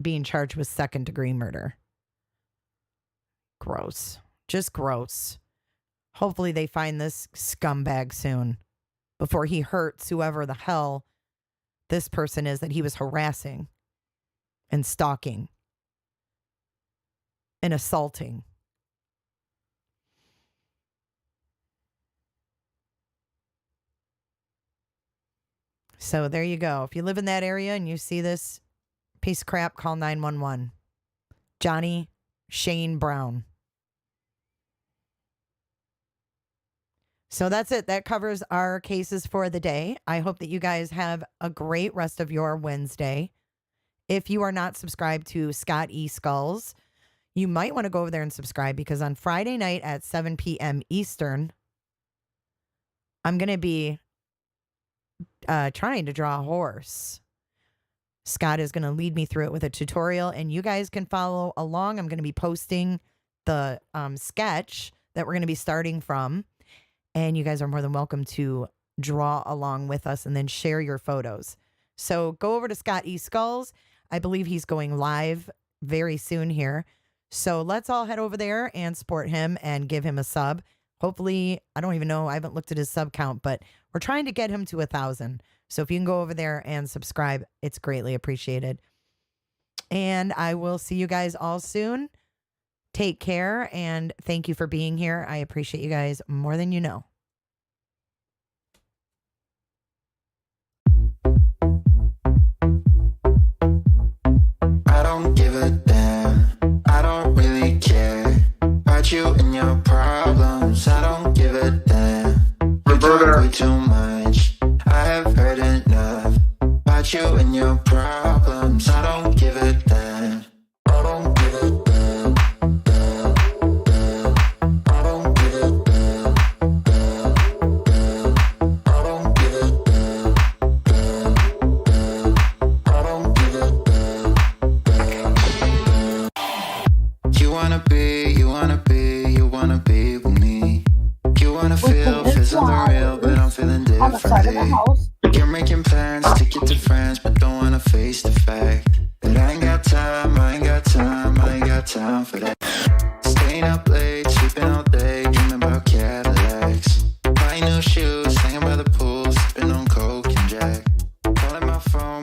being charged with second-degree murder. Gross. Just gross. Hopefully they find this scumbag soon before he hurts whoever the hell this person is that he was harassing and stalking and assaulting. So there you go. If you live in that area and you see this piece of crap, call 911. Johnny Shane Brown. So that's it. That covers our cases for the day. I hope that you guys have a great rest of your Wednesday. If you are not subscribed to Scott E. Skulls, you might want to go over there and subscribe because on Friday night at 7 p.m. Eastern, I'm going to be trying to draw a horse. Scott is going to lead me through it with a tutorial, and you guys can follow along. I'm going to be posting the sketch that we're going to be starting from, and you guys are more than welcome to draw along with us and then share your photos. So go over to Scott E. Skulls. I believe he's going live very soon here. So let's all head over there and support him and give him a sub. Hopefully, I don't even know. I haven't looked at his sub count, but we're trying to get him to 1,000. So if you can go over there and subscribe, it's greatly appreciated. And I will see you guys all soon. Take care and thank you for being here. I appreciate you guys more than you know. I don't give a damn. I don't really care about you and your problems. I don't give a damn. You talk way too much. I have heard enough about you and your problems. I don't give a damn. I don't give a damn. Damn, damn. I don't give a damn. Damn, damn. I don't give a damn. Damn, damn. I don't give a damn. Damn, damn. You wanna be with me. You wanna feel something real, but I'm feeling different. On the side of the house.